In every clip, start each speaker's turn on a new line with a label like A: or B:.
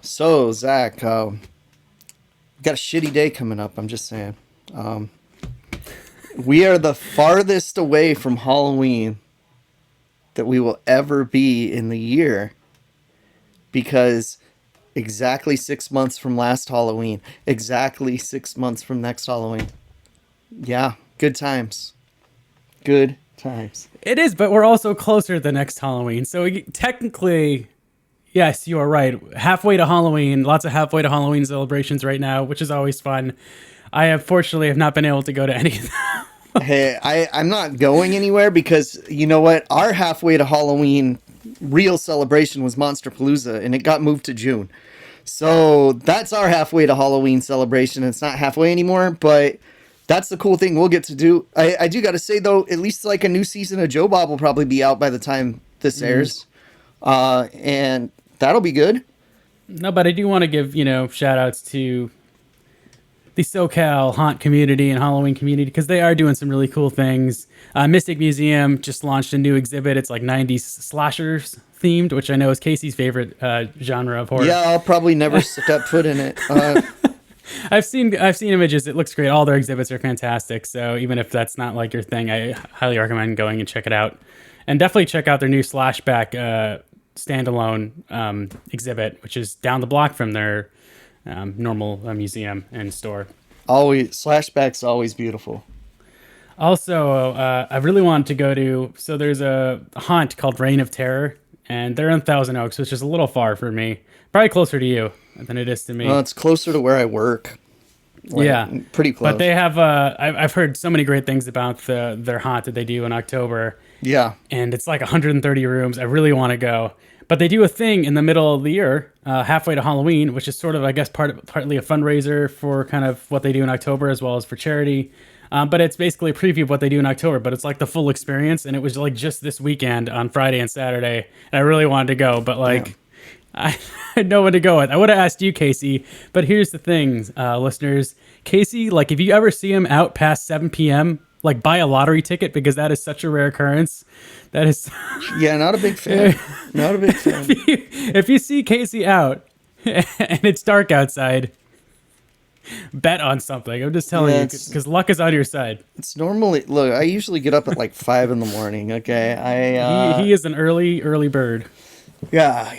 A: So, Zach, got a shitty day coming up. I'm just saying. We are the farthest away from Halloween that we will ever be in the year, because exactly 6 months from last Halloween, exactly 6 months from next Halloween. Yeah, good times. Good times.
B: It is, but we're also closer to next Halloween. So technically, yes, you are right. Halfway to Halloween, lots of halfway to Halloween celebrations right now, which is always fun. I unfortunately have not been able to go to any of them.
A: Hey, I'm not going anywhere because, you know what? Our halfway to Halloween real celebration was Monsterpalooza, and it got moved to June. So that's our halfway to Halloween celebration. It's not halfway anymore, but that's the cool thing we'll get to do. I do got to say, though, at least like a new season of Joe Bob will probably be out by the time this airs. And that'll be good.
B: No, but I do want to give, shout outs to the SoCal haunt community and Halloween community, because they are doing some really cool things. Mystic Museum just launched a new exhibit. It's like 90s slashers themed, which I know is Casey's favorite genre of horror.
A: Yeah, I'll probably never step foot in it.
B: I've seen images. It looks great. All their exhibits are fantastic. So even if that's not like your thing, I highly recommend going and check it out. And definitely check out their new Slashback standalone exhibit, which is down the block from their normal museum and store.
A: Always, Slashback's always beautiful.
B: Also, I really wanted to go to, so there's a haunt called Reign of Terror, and they're in Thousand Oaks, which is a little far for me. Probably closer to you than it is to me.
A: Well, it's closer to where I work.
B: Yeah.
A: Pretty close.
B: But they have, I've heard so many great things about their haunt that they do in October.
A: Yeah.
B: And it's like 130 rooms. I really want to go. But they do a thing in the middle of the year, halfway to Halloween, which is sort of, I guess, partly a fundraiser for kind of what they do in October as well as for charity. But it's basically a preview of what they do in October, but it's like the full experience. And it was like just this weekend on Friday and Saturday. And I really wanted to go, but I had no one to go with. I would have asked you, Casey, but here's the thing, listeners. Casey, like if you ever see him out past 7 p.m., like buy a lottery ticket, because that is such a rare occurrence. That is...
A: Yeah, not a big fan. Not a big fan.
B: If you see Casey out and it's dark outside, bet on something. I'm just telling you, because luck is on your side.
A: It's normally... Look, I usually get up at like 5 in the morning, okay?
B: He is an early bird.
A: Yeah.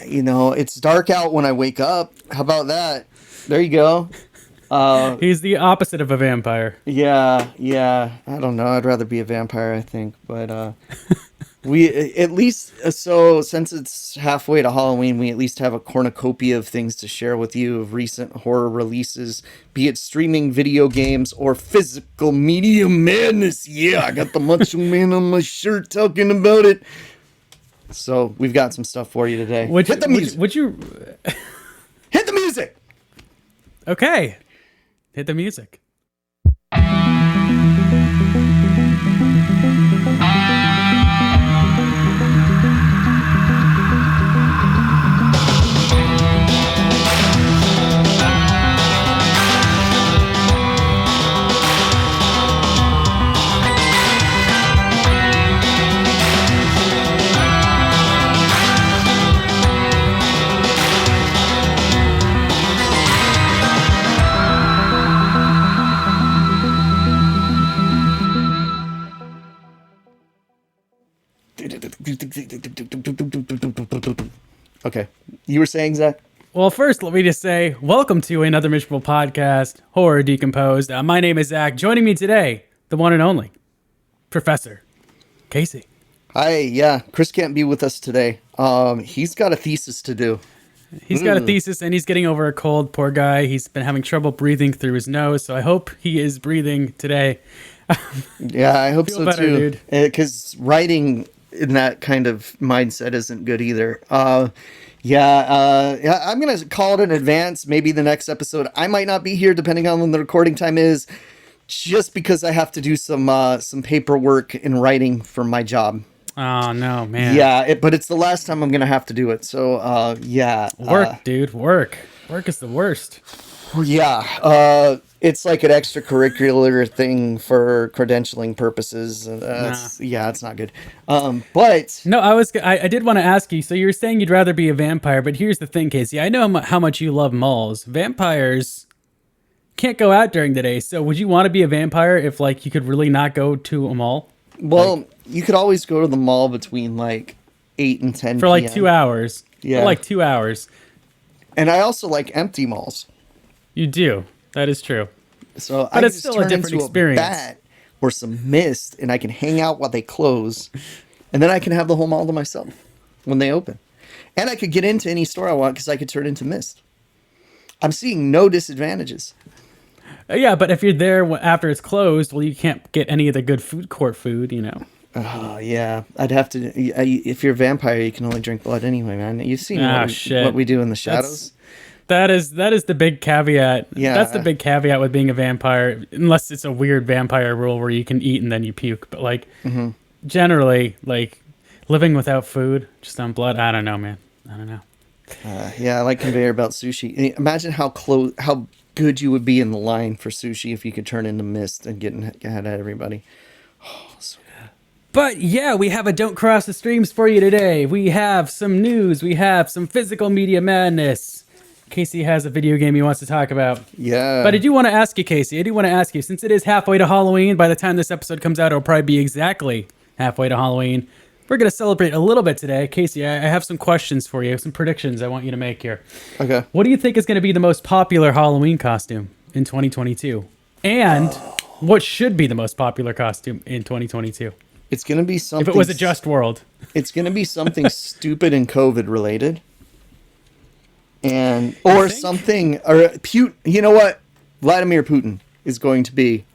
A: It's dark out when I wake up. How about that? There you go.
B: He's the opposite of a vampire.
A: Yeah. I don't know. I'd rather be a vampire, I think. But we at least, so since it's halfway to Halloween, we at least have a cornucopia of things to share with you of recent horror releases, be it streaming video games or physical media madness. Yeah, I got the Macho Man on my shirt talking about it. So we've got some stuff for you today. Hit the music.
B: Would you...
A: Hit the music.
B: Okay. Hit the music.
A: Okay. You were saying, Zach?
B: Well, first, let me just say, welcome to Another Miserable Podcast, Horror Decomposed. My name is Zach. Joining me today, the one and only, Professor Casey.
A: Hi, yeah. Chris can't be with us today. He's got a thesis to do.
B: He's got a thesis, and he's getting over a cold, poor guy. He's been having trouble breathing through his nose, so I hope he is breathing today.
A: Yeah, I hope so,
B: better,
A: too. Because writing in that kind of mindset isn't good either. I'm going to call it in advance. Maybe the next episode, I might not be here depending on when the recording time is, just because I have to do some paperwork and writing for my job.
B: Oh, no, man.
A: Yeah, but it's the last time I'm going to have to do it. So,
B: Work, dude. Work. Work is the worst.
A: Yeah, it's like an extracurricular thing for credentialing purposes.
B: Nah.
A: It's not good. But
B: No, I did want to ask you. So you were saying you'd rather be a vampire, but here's the thing, Casey. I know how much you love malls. Vampires can't go out during the day. So would you want to be a vampire if like you could really not go to a mall?
A: well, you could always go to the mall between like 8 and 10
B: For like
A: p.m.
B: 2 hours.
A: Yeah.
B: For like 2 hours.
A: And I also like empty malls.
B: You do. That is true.
A: So
B: But
A: I
B: it's
A: can just
B: still a
A: turn
B: different
A: into
B: experience.
A: a bat or some mist, and I can hang out while they close, and then I can have the whole mall to myself when they open. And I could get into any store I want because I could turn into mist. I'm seeing no disadvantages.
B: Yeah, but if you're there after it's closed, well, you can't get any of the good food court food, you know.
A: Oh, yeah. I'd have to. If you're a vampire, you can only drink blood anyway, man. You've seen what we do in the shadows.
B: That is the big caveat.
A: Yeah.
B: That's the big caveat with being a vampire, unless it's a weird vampire rule where you can eat and then you puke. But like generally, like living without food, just on blood, I don't know, man. I don't know.
A: Yeah, I like conveyor belt sushi. Imagine how good you would be in the line for sushi if you could turn into mist and get ahead of everybody. Oh, so good.
B: But yeah, we have a Don't Cross the Streams for you today. We have some news. We have some physical media madness. Casey has a video game he wants to talk about.
A: Yeah.
B: But I do want to ask you, Casey, since it is halfway to Halloween, by the time this episode comes out, it'll probably be exactly halfway to Halloween. We're going to celebrate a little bit today. Casey, I have some questions for you, some predictions I want you to make here.
A: Okay.
B: What do you think is going to be the most popular Halloween costume in 2022? And what should be the most popular costume in 2022?
A: It's going to be something...
B: If it was a just world.
A: It's going to be something stupid and COVID related. Or something... You know what? Vladimir Putin is going to be...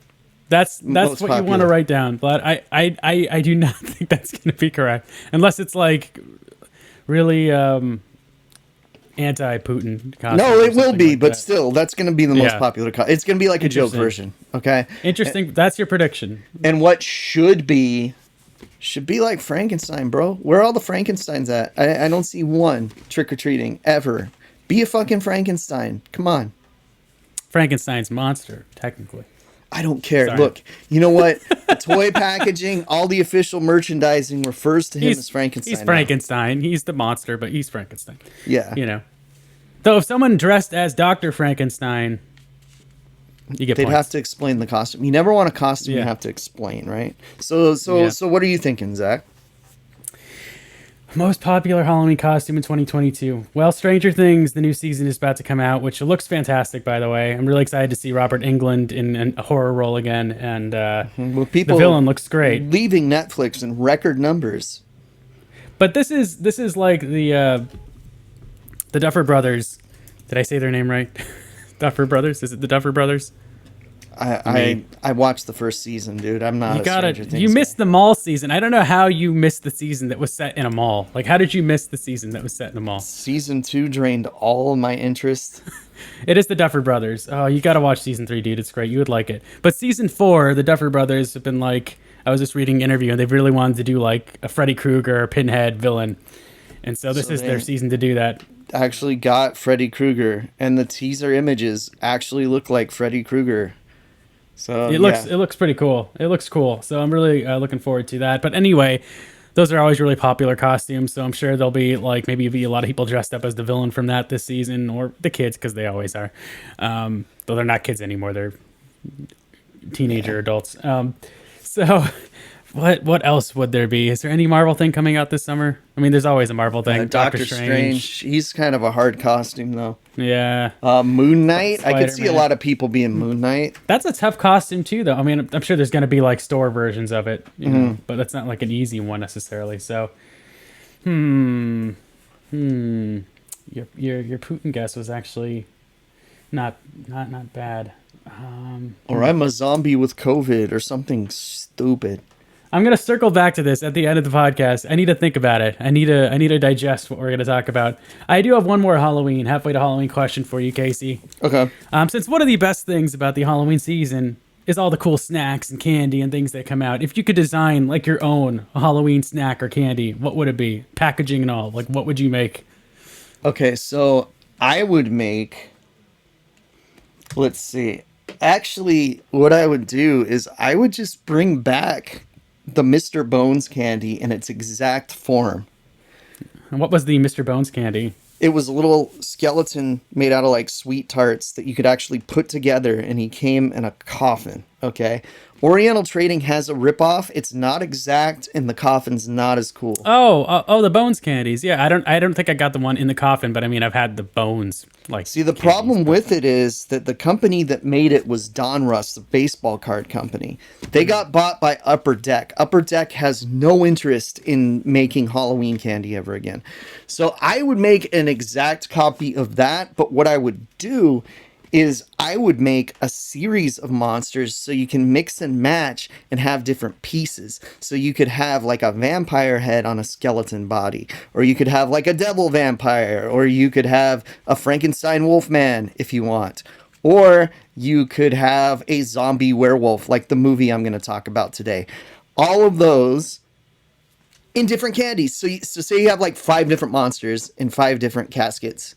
B: That's what
A: popular.
B: You want to write down, but I do not think that's going to be correct unless it's like really anti-Putin costume.
A: No, it will be,
B: like
A: but
B: that.
A: still, that's going to be the most popular. It's going to be like a joke version. Okay.
B: Interesting. That's your prediction.
A: And what should be like Frankenstein, bro. Where are all the Frankensteins at? I don't see one trick or treating ever. Be a fucking Frankenstein. Come on.
B: Frankenstein's monster, technically.
A: I don't care.
B: Sorry.
A: Look, you know what? The toy packaging, all the official merchandising refers to him as Frankenstein.
B: He's Frankenstein. He's the monster, but he's Frankenstein.
A: Yeah.
B: You know. Though if someone dressed as Dr. Frankenstein, you get
A: They'd
B: points.
A: have to explain the costume. You never want a costume you have to explain, right? So what are you thinking, Zach?
B: Most popular Halloween costume in 2022. Well, Stranger Things, the new season is about to come out, which looks fantastic, by the way. I'm really excited to see Robert Englund in a horror role again, and
A: Well, people
B: the villain looks great.
A: Leaving Netflix in record numbers.
B: But this is like the Duffer Brothers. Did I say their name right? Duffer Brothers? Is it the Duffer Brothers?
A: I watched the first season, dude. I'm not.
B: You
A: a
B: got
A: Stranger
B: it.
A: Things
B: You
A: guy.
B: missed the mall season. I don't know how you missed the season that was set in a mall. Like, how did you miss the season that was set in a mall?
A: Season 2 drained all of my interest.
B: It is the Duffer Brothers. Oh, you got to watch season 3, dude. It's great. You would like it. But season 4, the Duffer Brothers have been like, I was just reading an interview, and they've really wanted to do like a Freddy Krueger, Pinhead villain. And so this is their season to do that.
A: Actually got Freddy Krueger, and the teaser images actually look like Freddy Krueger. So
B: It looks pretty cool. It looks cool. So I'm really looking forward to that. But anyway, those are always really popular costumes. So I'm sure there'll be like maybe a lot of people dressed up as the villain from that this season, or the kids, because they always are. Though they're not kids anymore. They're teenager adults. So what else would there be? Is there any Marvel thing coming out this summer? I mean, there's always a Marvel thing.
A: Doctor Strange. He's kind of a hard costume though.
B: Yeah.
A: Moon Knight. I could see a
B: Spider-Man.
A: lot of people being Moon Knight.
B: That's a tough costume too, though. I mean, I'm sure there's going to be like store versions of it, you know, but that's not like an easy one necessarily. So, your Putin guess was actually not bad.
A: Or I'm a zombie with COVID or something stupid.
B: I'm going to circle back to this at the end of the podcast. I need to think about it. I need to digest what we're going to talk about. I do have one more halfway to Halloween question for you, Casey.
A: Okay.
B: Since one of the best things about the Halloween season is all the cool snacks and candy and things that come out, if you could design like your own Halloween snack or candy, what would it be? Packaging and all. Like, what would you make?
A: Okay, so I would make Let's see. Actually, what I would do is I would just bring back the Mr. Bones candy in its exact form.
B: And what was the Mr. Bones candy?
A: It was a little skeleton made out of like sweet tarts that you could actually put together, and he came in a coffin. Okay. Oriental Trading has a ripoff. It's not exact, and the coffin's not as cool.
B: Oh, the Bones candies. Yeah, I don't think I got the one in the coffin, but I mean, I've had the Bones. Like,
A: See, the problem with it is that the company that made it was Donruss, the baseball card company. They got bought by Upper Deck. Upper Deck has no interest in making Halloween candy ever again. So I would make an exact copy of that, but what I would do is I would make a series of monsters so you can mix and match and have different pieces. So you could have like a vampire head on a skeleton body, or you could have like a devil vampire, or you could have a Frankenstein wolfman if you want, or you could have a zombie werewolf like the movie I'm going to talk about today. All of those in different candies. So say you have like 5 different monsters in 5 different caskets,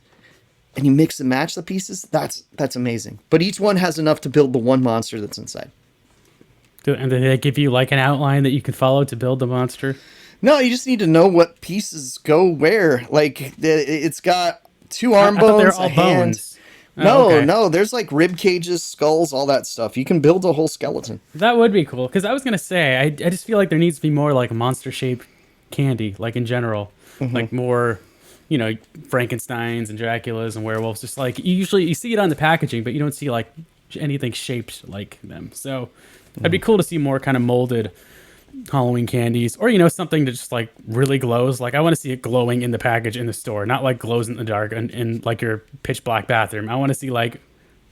A: and you mix and match the pieces. That's amazing. But each one has enough to build the one monster that's inside.
B: And did they give you like an outline that you could follow to build the monster?
A: No, you just need to know what pieces go where. Like, it's got 2 arm bones,
B: they're all
A: a hand.
B: bones. Oh,
A: No, there's like rib cages, skulls, all that stuff. You can build a whole skeleton.
B: That would be cool. Because I was going to say, I just feel like there needs to be more like monster-shaped candy, like in general. Like more, Frankensteins and Draculas and werewolves. Just like, you see it on the packaging, but you don't see like anything shaped like them. So it'd be cool to see more kind of molded Halloween candies, or something that just like really glows. Like I want to see it glowing in the package in the store, not like glows in the dark in like your pitch black bathroom. I want to see like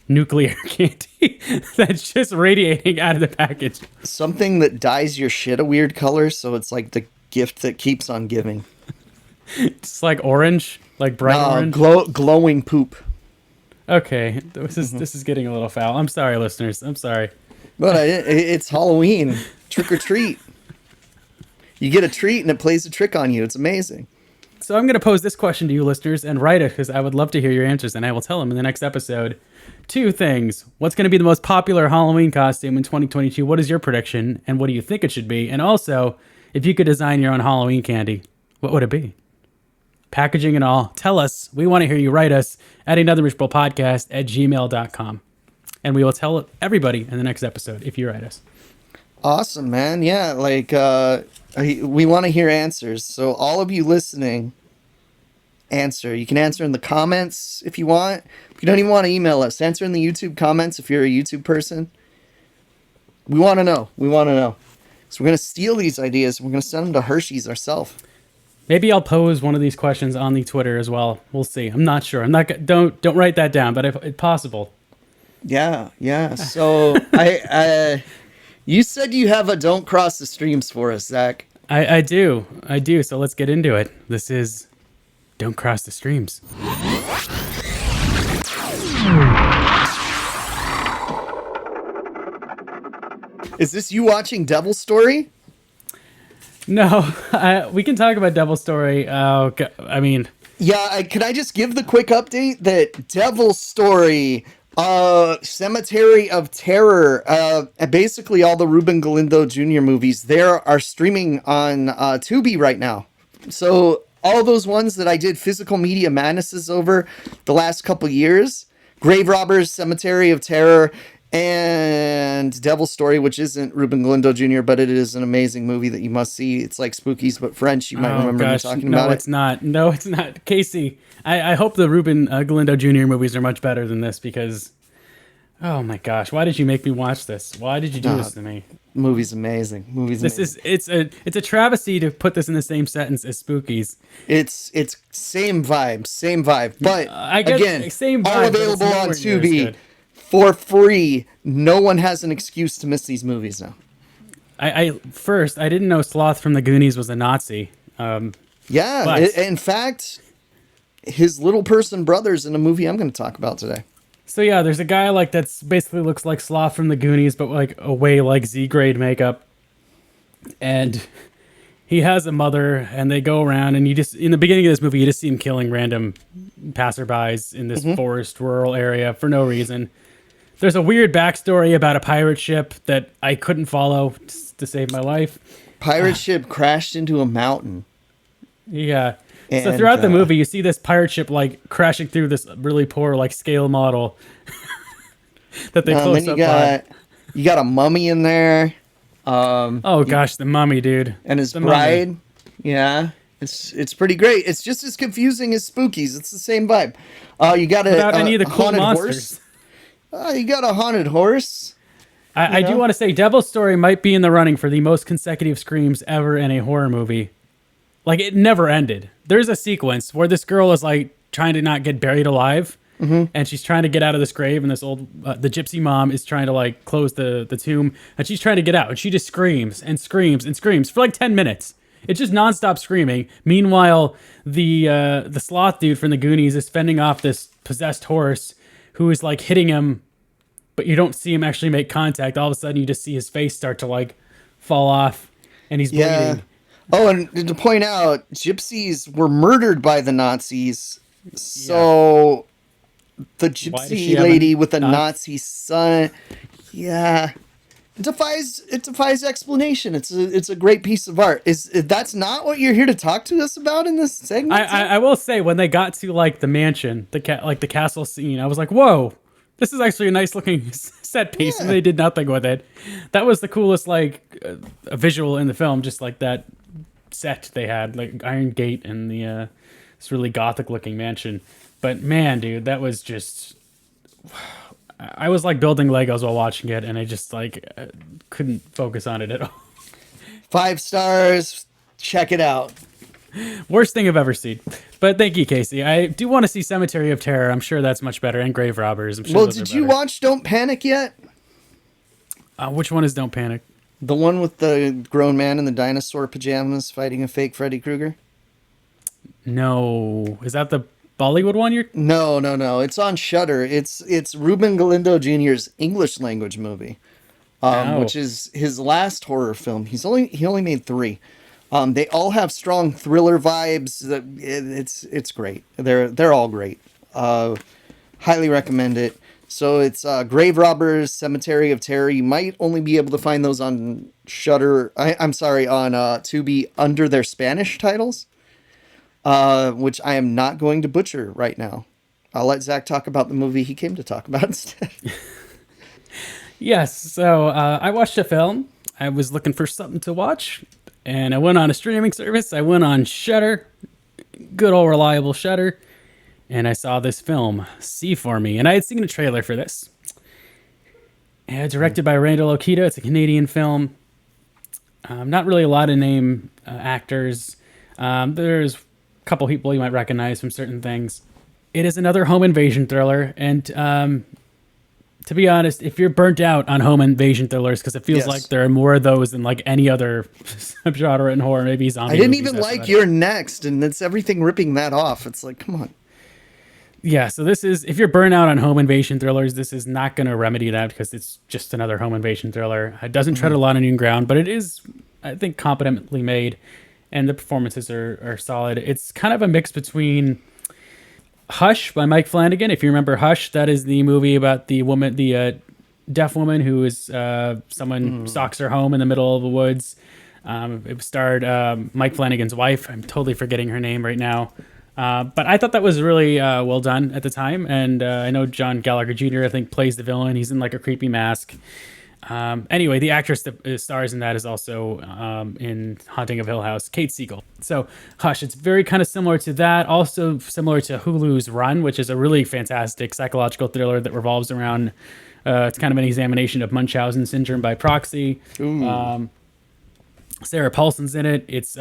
B: nuclear candy that's just radiating out of the package.
A: Something that dyes your shit a weird color, so it's like the gift that keeps on giving.
B: It's like orange, like bright orange.
A: Glowing poop.
B: Okay, this is getting a little foul. I'm sorry, listeners. I'm sorry.
A: But it's Halloween. Trick or treat. You get a treat and it plays a trick on you. It's amazing.
B: So I'm going to pose this question to you, listeners, and write it because I would love to hear your answers, and I will tell them in the next episode. 2 things. What's going to be the most popular Halloween costume in 2022? What is your prediction, and what do you think it should be? And also, if you could design your own Halloween candy, what would it be? Packaging and all. Tell us. We want to hear you. Write us at anothermiserablepodcast@gmail.com. And we will tell everybody in the next episode if you write us.
A: Awesome, man. Yeah, like, we want to hear answers. So all of you listening, answer. You can answer in the comments if you want. If you don't even want to email us, answer in the YouTube comments if you're a YouTube person. We want to know. We want to know. So we're going to steal these ideas and we're going to send them to Hershey's ourselves.
B: Maybe I'll pose one of these questions on the Twitter as well. We'll see. I'm not sure. Don't write that down, but if possible.
A: Yeah. So you said you have a Don't Cross the Streams for us, Zach.
B: I do. So let's get into it. This is Don't Cross the Streams.
A: Is this you watching Devil Story?
B: No, we can talk about Devil Story. I mean...
A: Yeah, can I just give the quick update that Devil Story, Cemetery of Terror, basically all the Ruben Galindo Jr. movies, there are streaming on Tubi right now. So all those ones that I did physical media madnesses over the last couple years, Grave Robbers, Cemetery of Terror, and Devil Story, which isn't Ruben Galindo Jr., but it is an amazing movie that you must see. It's like Spookies, but French. You might remember me talking about it.
B: No, it's not. No, it's not. Casey, I hope the Ruben Galindo Jr. movies are much better than this because, oh my gosh, why did you make me watch this? Why did you do this to me?
A: Movie's amazing.
B: It's a travesty to put this in the same sentence as Spookies.
A: It's same vibe. But again,
B: same vibe,
A: all available on Tubi. For free. No one has an excuse to miss these movies now.
B: I didn't know Sloth from the Goonies was a Nazi.
A: In fact, his little person brother's in a movie I'm going to talk about today.
B: So yeah, there's a guy like that's basically looks like Sloth from the Goonies, but like a way like Z-grade makeup. And he has a mother, and they go around, and you just in the beginning of this movie, you just see him killing random passerbys in this forest rural area for no reason. There's a weird backstory about a pirate ship that I couldn't follow to save my life.
A: Pirate ship crashed into a mountain.
B: Yeah.
A: And,
B: so throughout the movie, you see this pirate ship like crashing through this really poor like scale model that they close up on.
A: You got a mummy in there.
B: Oh gosh, the mummy, dude,
A: and his
B: the
A: bride.
B: Mummy.
A: Yeah, it's pretty great. It's just as confusing as Spookies. It's the same vibe. You got
B: Without any of the cool
A: haunted
B: monsters.
A: Horse. You got a haunted horse.
B: I do want to say Devil's Story might be in the running for the most consecutive screams ever in a horror movie. Like, it never ended. There's a sequence where this girl is like trying to not get buried alive, and she's trying to get out of this grave, and this old the gypsy mom is trying to like close the tomb, and she's trying to get out, and she just screams and screams and screams for like 10 minutes. It's just nonstop screaming. Meanwhile, the sloth dude from the Goonies is fending off this possessed horse who is like hitting him, but you don't see him actually make contact. All of a sudden, you just see his face start to like fall off, and he's bleeding.
A: Oh, and to point out, gypsies were murdered by the Nazis. So the gypsy lady with the Nazi son, it defies explanation. It's a great piece of art. That's not what you're here to talk to us about in this segment?
B: I will say, when they got to like the mansion, the castle scene, I was like, whoa, this is actually a nice looking set piece, and they did nothing with it. That was the coolest a visual in the film, just like that set they had, like Iron Gate and the this really gothic looking mansion. But man, dude, that was just, I was like building Legos while watching it, and I just like couldn't focus on it at all.
A: 5 stars. Check it out.
B: Worst thing I've ever seen. But thank you, Casey. I do want to see Cemetery of Terror. I'm sure that's much better. And Grave Robbers. I'm sure.
A: Well, did you watch Don't Panic yet?
B: Which one is Don't Panic?
A: The one with the grown man in the dinosaur pajamas fighting a fake Freddy Krueger?
B: No. Is that the Bollywood one you're...
A: No. It's on Shudder. It's Ruben Galindo Jr.'s English language movie, which is his last horror film. He only made 3. They all have strong thriller vibes. It's great. They're all great. Highly recommend it. So it's Grave Robbers, Cemetery of Terror. You might only be able to find those on Shudder. I'm sorry, on Tubi under their Spanish titles, which I am not going to butcher right now. I'll let Zach talk about the movie he came to talk about instead.
B: Yes, so I watched a film. I was looking for something to watch, and I went on a streaming service. I went on Shudder, good old reliable Shudder. And I saw this film, See For Me. And I had seen a trailer for this. Directed by Randall Okita. It's a Canadian film. Not really a lot of name actors. There's a couple people you might recognize from certain things. It is another home invasion thriller. And to be honest, if you're burnt out on home invasion thrillers, because it feels like there are more of those than like any other subgenre in horror, maybe zombie
A: I didn't
B: movies,
A: even like You're Next, and it's everything ripping that off. It's like, come on.
B: Yeah, so this is, if you're burnt out on home invasion thrillers, this is not going to remedy that, because it's just another home invasion thriller. It doesn't tread a lot of new ground, but it is, I think, competently made, and the performances are solid. It's kind of a mix between Hush by Mike Flanagan. If you remember Hush, that is the movie about the woman, the deaf woman who is someone stalks her home in the middle of the woods. It starred Mike Flanagan's wife. I'm totally forgetting her name right now. But I thought that was really well done at the time. And I know John Gallagher Jr., I think, plays the villain. He's in like a creepy mask. Anyway, the actress that stars in that is also in Haunting of Hill House, Kate Siegel. So Hush, it's very kind of similar to that. Also similar to Hulu's Run, which is a really fantastic psychological thriller that revolves around, it's kind of an examination of Munchausen syndrome by proxy. Sarah Paulson's in it. It's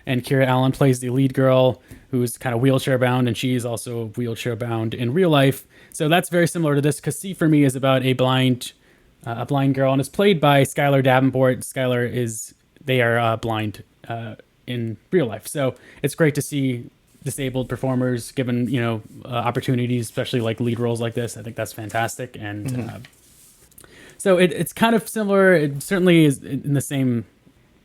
B: and Kira Allen plays the lead girl, who's kind of wheelchair bound, and she's also wheelchair bound in real life. So that's very similar to this, because See For Me is about a blind girl, and it's played by Skylar Davenport. They are blind in real life. So it's great to see disabled performers given, opportunities, especially like lead roles like this. I think that's fantastic. And so it's kind of similar. It certainly is in the same.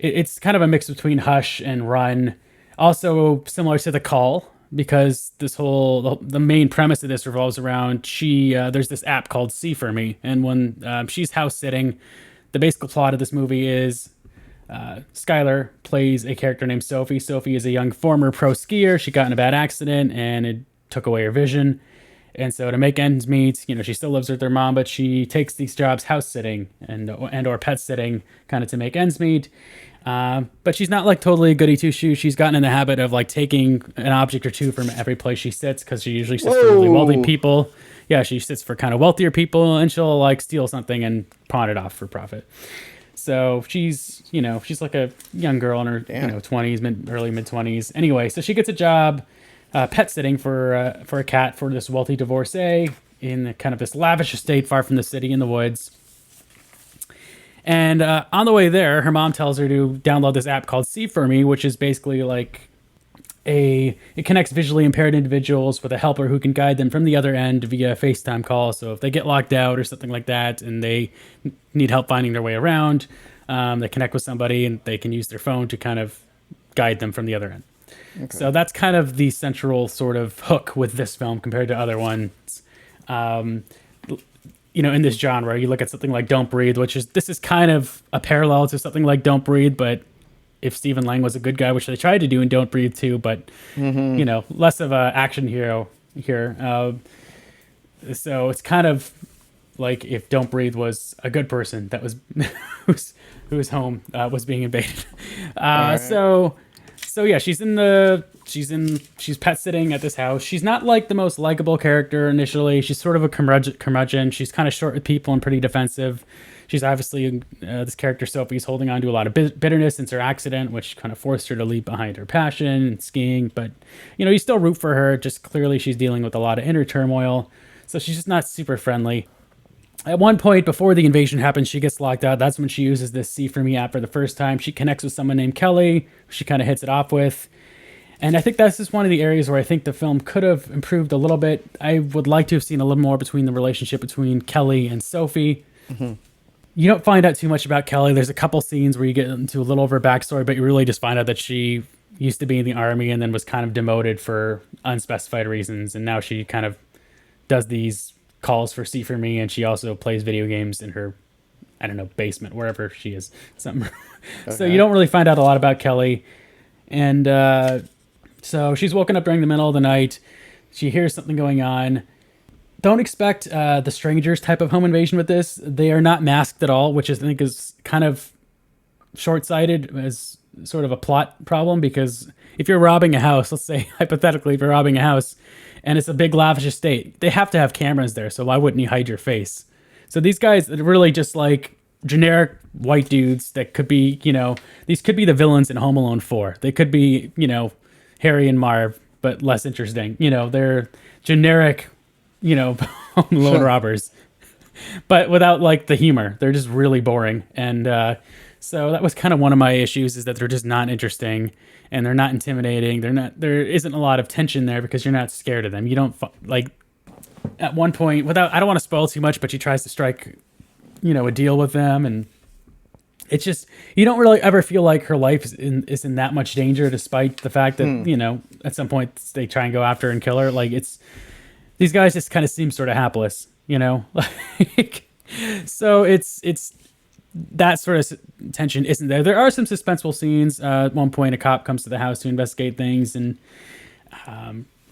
B: It's kind of a mix between Hush and Run. Also similar to The Call, because the main premise of this revolves around there's this app called See For Me, and when she's house sitting, the basic plot of this movie is Skylar plays a character named Sophie. Sophie is a young former pro skier. She got in a bad accident and it took away her vision. And so to make ends meet, she still lives with her mom, but she takes these jobs house sitting and or pet sitting kind of to make ends meet. But she's not like totally a goody two shoes. She's gotten in the habit of like taking an object or two from every place she sits because she usually sits for really wealthy people. Yeah, she sits for kind of wealthier people, and she'll like steal something and pawn it off for profit. So she's like a young girl in her 20s, early mid 20s. Anyway, so she gets a job pet sitting for a cat for this wealthy divorcee in kind of this lavish estate far from the city in the woods. And on the way there, her mom tells her to download this app called See For Me, which is basically like it connects visually impaired individuals with a helper who can guide them from the other end via FaceTime call. So if they get locked out or something like that and they need help finding their way around, they connect with somebody and they can use their phone to kind of guide them from the other end. Okay. So that's kind of the central sort of hook with this film compared to other ones. In this genre, you look at something like Don't Breathe, this is kind of a parallel to something like Don't Breathe, but if Stephen Lang was a good guy, which they tried to do in Don't Breathe too, but less of a action hero here. So it's kind of like if Don't Breathe was a good person that was whose home was being invaded. Right. So yeah, she's pet sitting at this house. She's not like the most likable character initially. She's sort of a curmudgeon. She's kind of short with people and pretty defensive. She's obviously, this character Sophie's holding on to a lot of bitterness since her accident, which kind of forced her to leave behind her passion and skiing. But, you still root for her. Just clearly she's dealing with a lot of inner turmoil. So she's just not super friendly. At one point before the invasion happens, she gets locked out. That's when she uses this See For Me app for the first time. She connects with someone named Kelly, who she kind of hits it off with. And I think that's just one of the areas where I think the film could have improved a little bit. I would like to have seen a little more between the relationship between Kelly and Sophie. Mm-hmm. You don't find out too much about Kelly. There's a couple scenes where you get into a little of her backstory, but you really just find out that she used to be in the army and then was kind of demoted for unspecified reasons. And now she kind of does these calls for See For Me, and she also plays video games in her, basement, wherever she is. Something. Okay. So you don't really find out a lot about Kelly. And so she's woken up during the middle of the night. She hears something going on. Don't expect the Strangers type of home invasion with this. They are not masked at all, which I think is kind of short-sighted as sort of a plot problem, because if you're robbing a house, let's say hypothetically if you're robbing a house and it's a big lavish estate, they have to have cameras there, so why wouldn't you hide your face? So these guys are really just like generic white dudes that could be, these could be the villains in Home Alone 4. They could be, Harry and Marv, but less interesting. They're generic, Home Alone robbers, but without like the humor. They're just really boring. And so that was kind of one of my issues, is that they're just not interesting and they're not intimidating. There isn't a lot of tension there because you're not scared of them. You don't like at one point, I don't want to spoil too much, but she tries to strike, a deal with them, and it's just, you don't really ever feel like her life is in that much danger, despite the fact that, at some point they try and go after her and kill her. Like, these guys just kind of seem sort of hapless, like, so it's that sort of tension isn't there. There are some suspenseful scenes. At one point, a cop comes to the house to investigate things, and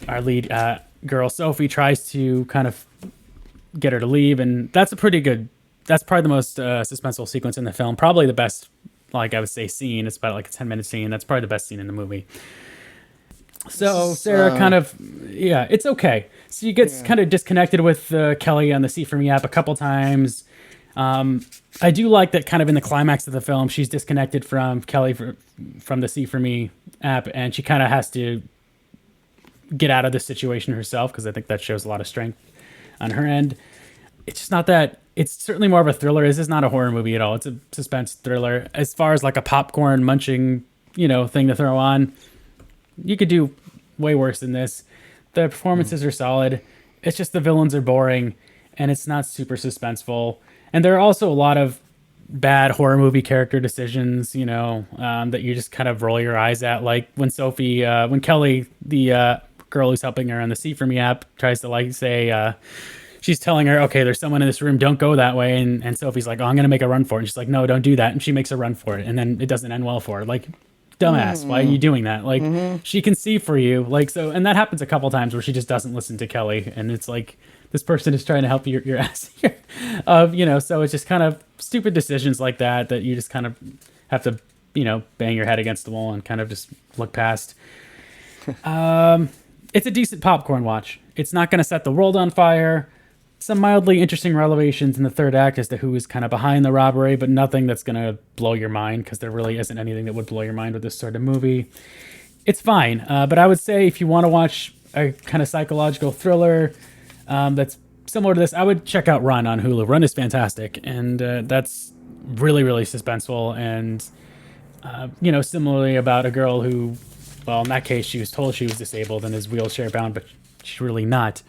B: our lead girl, Sophie, tries to kind of get her to leave, and that's probably the most suspenseful sequence in the film. Probably the best, like I would say, scene. It's about like a 10-minute scene. That's probably the best scene in the movie. So Sarah it's okay. So you get kind of disconnected with Kelly on the See For Me app a couple times. I do like that kind of in the climax of the film, she's disconnected from Kelly from the See For Me app, and she kind of has to get out of this situation herself, because I think that shows a lot of strength on her end. It's just not that. It's certainly more of a thriller. This is not a horror movie at all. It's a suspense thriller. As far as like a popcorn munching, thing to throw on, you could do way worse than this. The performances are solid. It's just the villains are boring, and it's not super suspenseful. And there are also a lot of bad horror movie character decisions, that you just kind of roll your eyes at. Like when Kelly, the girl who's helping her on the See For Me app tries to like say, she's telling her, okay, there's someone in this room, don't go that way. And Sophie's like, oh, I'm going to make a run for it. And she's like, no, don't do that. And she makes a run for it. And then it doesn't end well for her. Like, dumbass, why are you doing that? Like, she can see for you. Like, so, and that happens a couple times where she just doesn't listen to Kelly. And it's like, this person is trying to help your ass here. So it's just kind of stupid decisions like that you just kind of have to, bang your head against the wall and kind of just look past. It's a decent popcorn watch. It's not going to set the world on fire. Some mildly interesting revelations in the third act as to who is kind of behind the robbery, but nothing that's going to blow your mind, because there really isn't anything that would blow your mind with this sort of movie. It's fine, but I would say if you want to watch a kind of psychological thriller that's similar to this, I would check out Run on Hulu. Run is fantastic, and that's really, really suspenseful, and similarly about a girl who, well, in that case, she was told she was disabled and is wheelchair bound, but she's really not.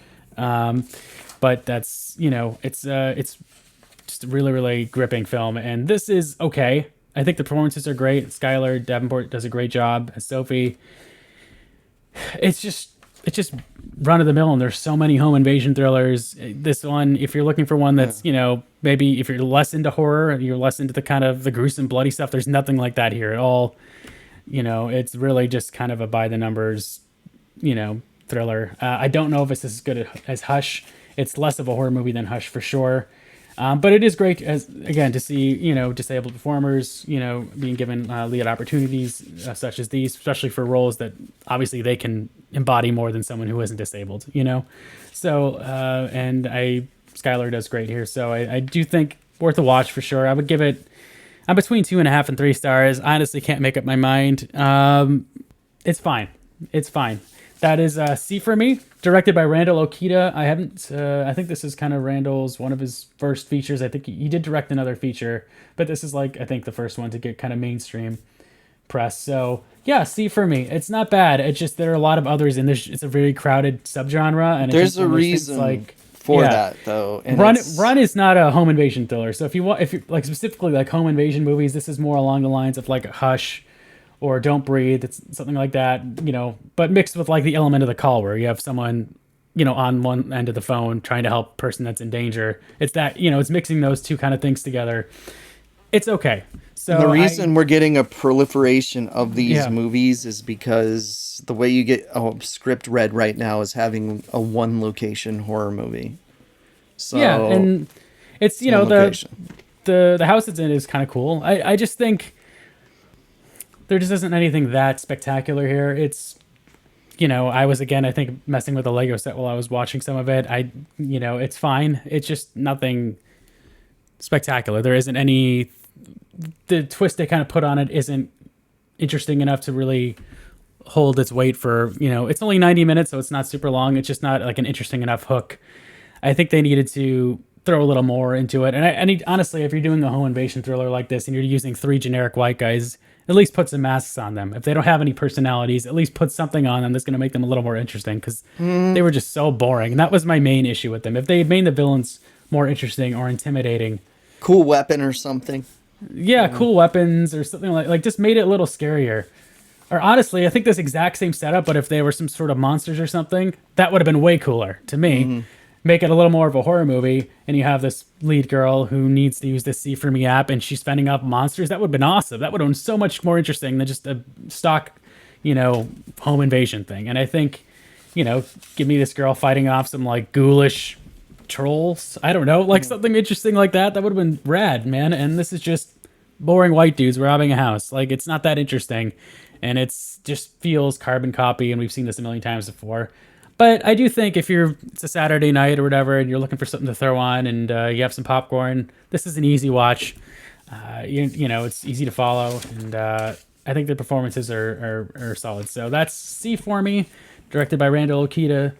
B: But that's, it's just a really, really gripping film. And this is okay. I think the performances are great. Skylar Davenport does a great job as Sophie. It's just run of the mill, and there's so many home invasion thrillers. This one, if you're looking for one that's, maybe if you're less into horror, you're less into the kind of the gruesome, bloody stuff, there's nothing like that here at all. It's really just kind of a by the numbers, thriller. I don't know if it's as good as Hush. It's less of a horror movie than Hush for sure. But it is great to see, disabled performers, being given lead opportunities such as these, especially for roles that obviously they can embody more than someone who isn't disabled, So, Skylar does great here. So I do think worth a watch for sure. I would give it, I'm between 2.5 and 3 stars. I honestly can't make up my mind. It's fine. It's fine. That is See For Me, directed by Randall Okita. I think this is kind of Randall's, one of his first features. I think he did direct another feature, but this is I think the first one to get kind of mainstream press. So yeah, See For Me. It's not bad. It's just, there are a lot of others in this. It's a very crowded subgenre. And
A: there's a reason for that though. And
B: Run is not a home invasion thriller. So if you like specifically like home invasion movies, this is more along the lines of like a Hush or Don't Breathe. It's something like that, but mixed with like the element of the call where you have someone, on one end of the phone trying to help a person that's in danger. It's that, it's mixing those two kind of things together. It's okay. So
A: the reason we're getting a proliferation of these movies is because the way you get a script read right now is having a one location horror movie. So
B: yeah, and it's, the house it's in is kind of cool. I just think there just isn't anything that spectacular here. It's, I was, again, I think messing with the Lego set while I was watching some of it. It's fine. It's just nothing spectacular. There isn't any, the twist they kind of put on it isn't interesting enough to really hold its weight for, it's only 90 minutes, so it's not super long. It's just not like an interesting enough hook. I think they needed to throw a little more into it. And honestly, if you're doing a home invasion thriller like this and you're using 3 generic white guys, at least put some masks on them. If they don't have any personalities, at least put something on them that's going to make them a little more interesting, because they were just so boring. And that was my main issue with them. If they had made the villains more interesting or intimidating.
A: Cool weapon or something.
B: Yeah, cool weapons or something like just made it a little scarier. Or honestly, I think this exact same setup, but if they were some sort of monsters or something, that would have been way cooler to me. Make it a little more of a horror movie, and you have this lead girl who needs to use this See For Me app, and she's fending off monsters. That would have been awesome. That would have been so much more interesting than just a stock, home invasion thing. And I think, give me this girl fighting off some like ghoulish trolls. I don't know, like something interesting like that. That would have been rad, man. And this is just boring white dudes robbing a house. Like, it's not that interesting, and it's just feels carbon copy. And we've seen this a million times before. But I do think if it's a Saturday night or whatever, and you're looking for something to throw on, and you have some popcorn, this is an easy watch. It's easy to follow, and I think the performances are solid. So that's See For Me, directed by Randall Okita.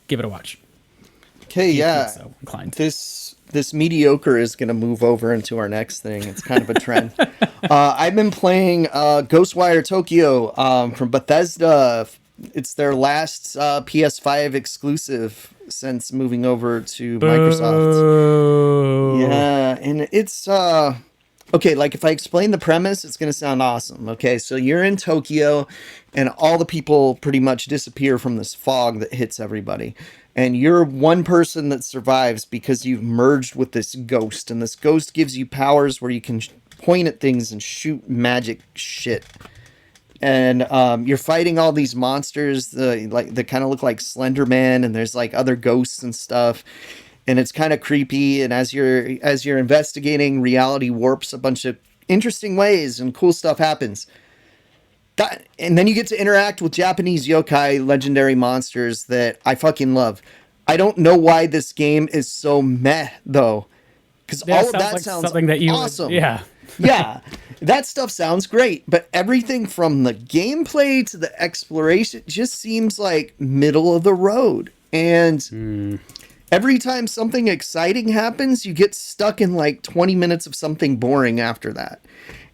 B: Give it a watch.
A: Okay, yeah. So inclined. This mediocre is going to move over into our next thing. It's kind of a trend. I've been playing Ghostwire Tokyo from Bethesda. It's their last PS5 exclusive since moving over to Microsoft. Yeah, and it's Okay, like if I explain the premise, it's going to sound awesome. Okay, so you're in Tokyo and all the people pretty much disappear from this fog that hits everybody. And you're one person that survives because you've merged with this ghost. And this ghost gives you powers where you can point at things and shoot magic shit. And you're fighting all these monsters like that kind of look like Slender Man, and there's like other ghosts and stuff, and it's kind of creepy. And as you're investigating, reality warps a bunch of interesting ways, and cool stuff happens. And then you get to interact with Japanese yokai legendary monsters that I fucking love. I don't know why this game is so meh though, because
B: Yeah,
A: all of
B: sounds
A: that
B: like
A: sounds
B: something that you
A: awesome.
B: would, yeah.
A: Yeah, that stuff sounds great, but everything from the gameplay to the exploration just seems like middle of the road. And every time something exciting happens, you get stuck in like 20 minutes of something boring after that.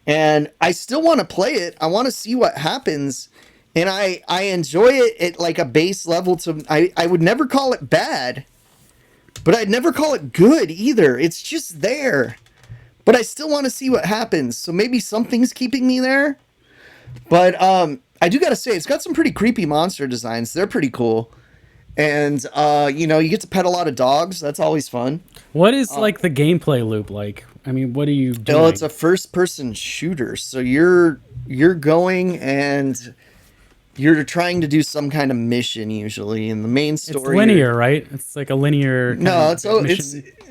A: And I still want to play it. I want to see what happens. And I enjoy it at like a base level. I would never call it bad, but I'd never call it good either. It's just there. But I still want to see what happens. So maybe something's keeping me there. But I do got to say, it's got some pretty creepy monster designs. They're pretty cool. And, you get to pet a lot of dogs. That's always fun.
B: What is like the gameplay loop like? I mean, what are you doing?
A: Well, it's a first-person shooter. So you're going and you're trying to do some kind of mission usually. And the main story...
B: It's linear, right? It's like a linear...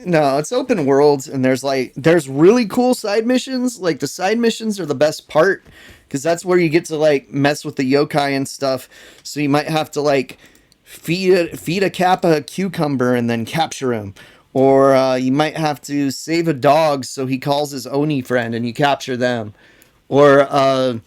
A: No, it's open world, and there's really cool side missions. Like the side missions are the best part because that's where you get to like mess with the yokai and stuff. So you might have to like feed a kappa a cucumber and then capture him, or you might have to save a dog so he calls his oni friend and you capture them, or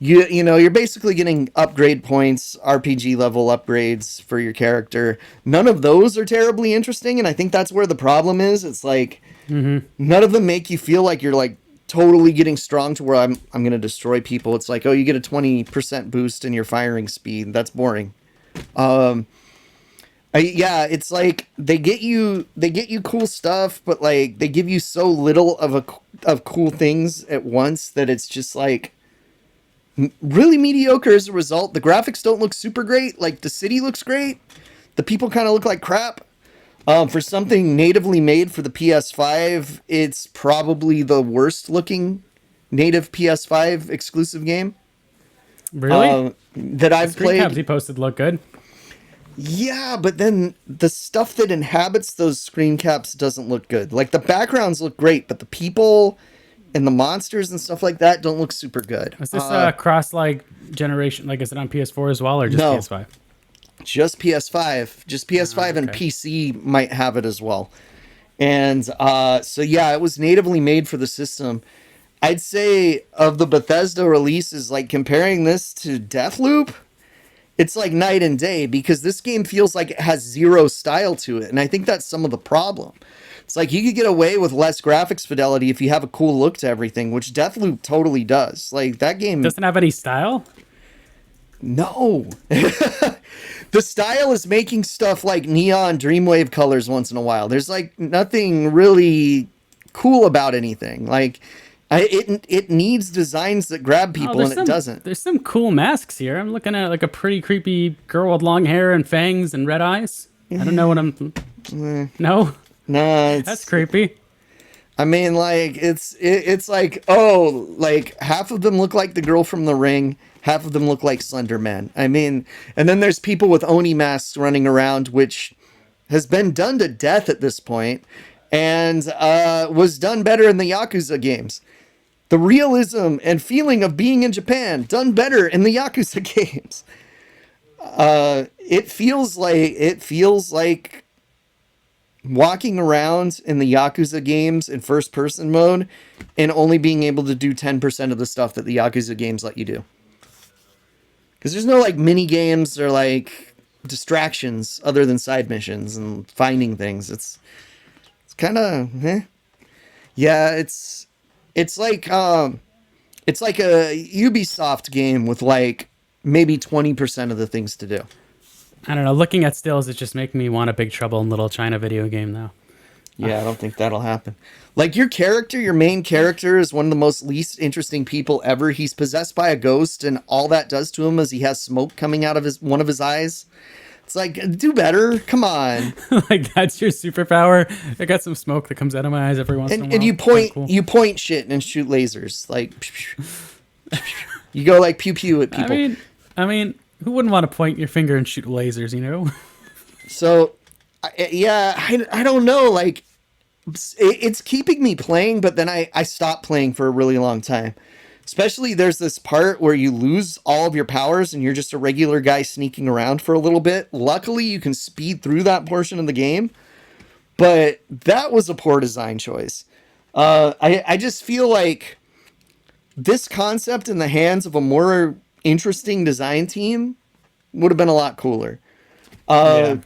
A: you're basically getting upgrade points, RPG level upgrades for your character. None of those are terribly interesting, and I think that's where the problem is. It's like none of them make you feel like you're like totally getting strong to where I'm going to destroy people. It's like, oh, you get a 20% boost in your firing speed. That's boring. It's like they get you cool stuff, but like they give you so little of cool things at once that it's just like really mediocre as a result. The graphics don't look super great. Like the city looks great. The people kind of look like crap. For something natively made for the PS5, it's probably the worst looking native PS5 exclusive game.
B: Really?
A: That I've played.
B: Screen caps he posted look good.
A: Yeah, but then the stuff that inhabits those screen caps doesn't look good. Like the backgrounds look great, but the people and the monsters and stuff like that don't look super good.
B: Is this cross like generation? Like, is it on PS4 as well, or just
A: No.
B: PS5?
A: Just PS5. Just PS5 and PC might have it as well. And so yeah, it was natively made for the system. I'd say of the Bethesda releases, like comparing this to Deathloop, it's like night and day because this game feels like it has zero style to it. And I think that's some of the problem. It's like you could get away with less graphics fidelity if you have a cool look to everything, which Deathloop totally does. Like that game
B: doesn't have any style.
A: No. The style is making stuff like neon Dreamwave colors once in a while. There's like nothing really cool about anything. Like it needs designs that grab people, and it doesn't.
B: There's some cool masks here. I'm looking at like a pretty creepy girl with long hair and fangs and red eyes. I don't know what I'm... No?
A: No.
B: That's creepy.
A: I mean, like, it's like, oh, like, half of them look like the girl from The Ring, half of them look like Slender Man. I mean, and then there's people with Oni masks running around, which has been done to death at this point, and was done better in the Yakuza games. The realism and feeling of being in Japan, done better in the Yakuza games. It feels like walking around in the Yakuza games in first person mode and only being able to do 10% of the stuff that the Yakuza games let you do. Because there's no like mini games or like distractions other than side missions and finding things. It's kind of yeah, it's like a Ubisoft game with like maybe 20% of the things to do.
B: I don't know. Looking at stills, it's just making me want a Big Trouble in Little China video game, though.
A: Yeah, I don't think that'll happen. Like your main character is one of the most least interesting people ever. He's possessed by a ghost, and all that does to him is he has smoke coming out of one of his eyes. It's like, do better. Come on.
B: Like that's your superpower. I got some smoke that comes out of my eyes every once in a while.
A: And
B: Kinda cool.
A: you point shit and shoot lasers. Like you go like pew pew at people.
B: I mean, who wouldn't want to point your finger and shoot lasers, you know?
A: So I don't know. Like it's keeping me playing, but then I stopped playing for a really long time. Especially there's this part where you lose all of your powers and you're just a regular guy sneaking around for a little bit. Luckily, you can speed through that portion of the game, but that was a poor design choice. I just feel like this concept in the hands of a more interesting design team would have been a lot cooler. I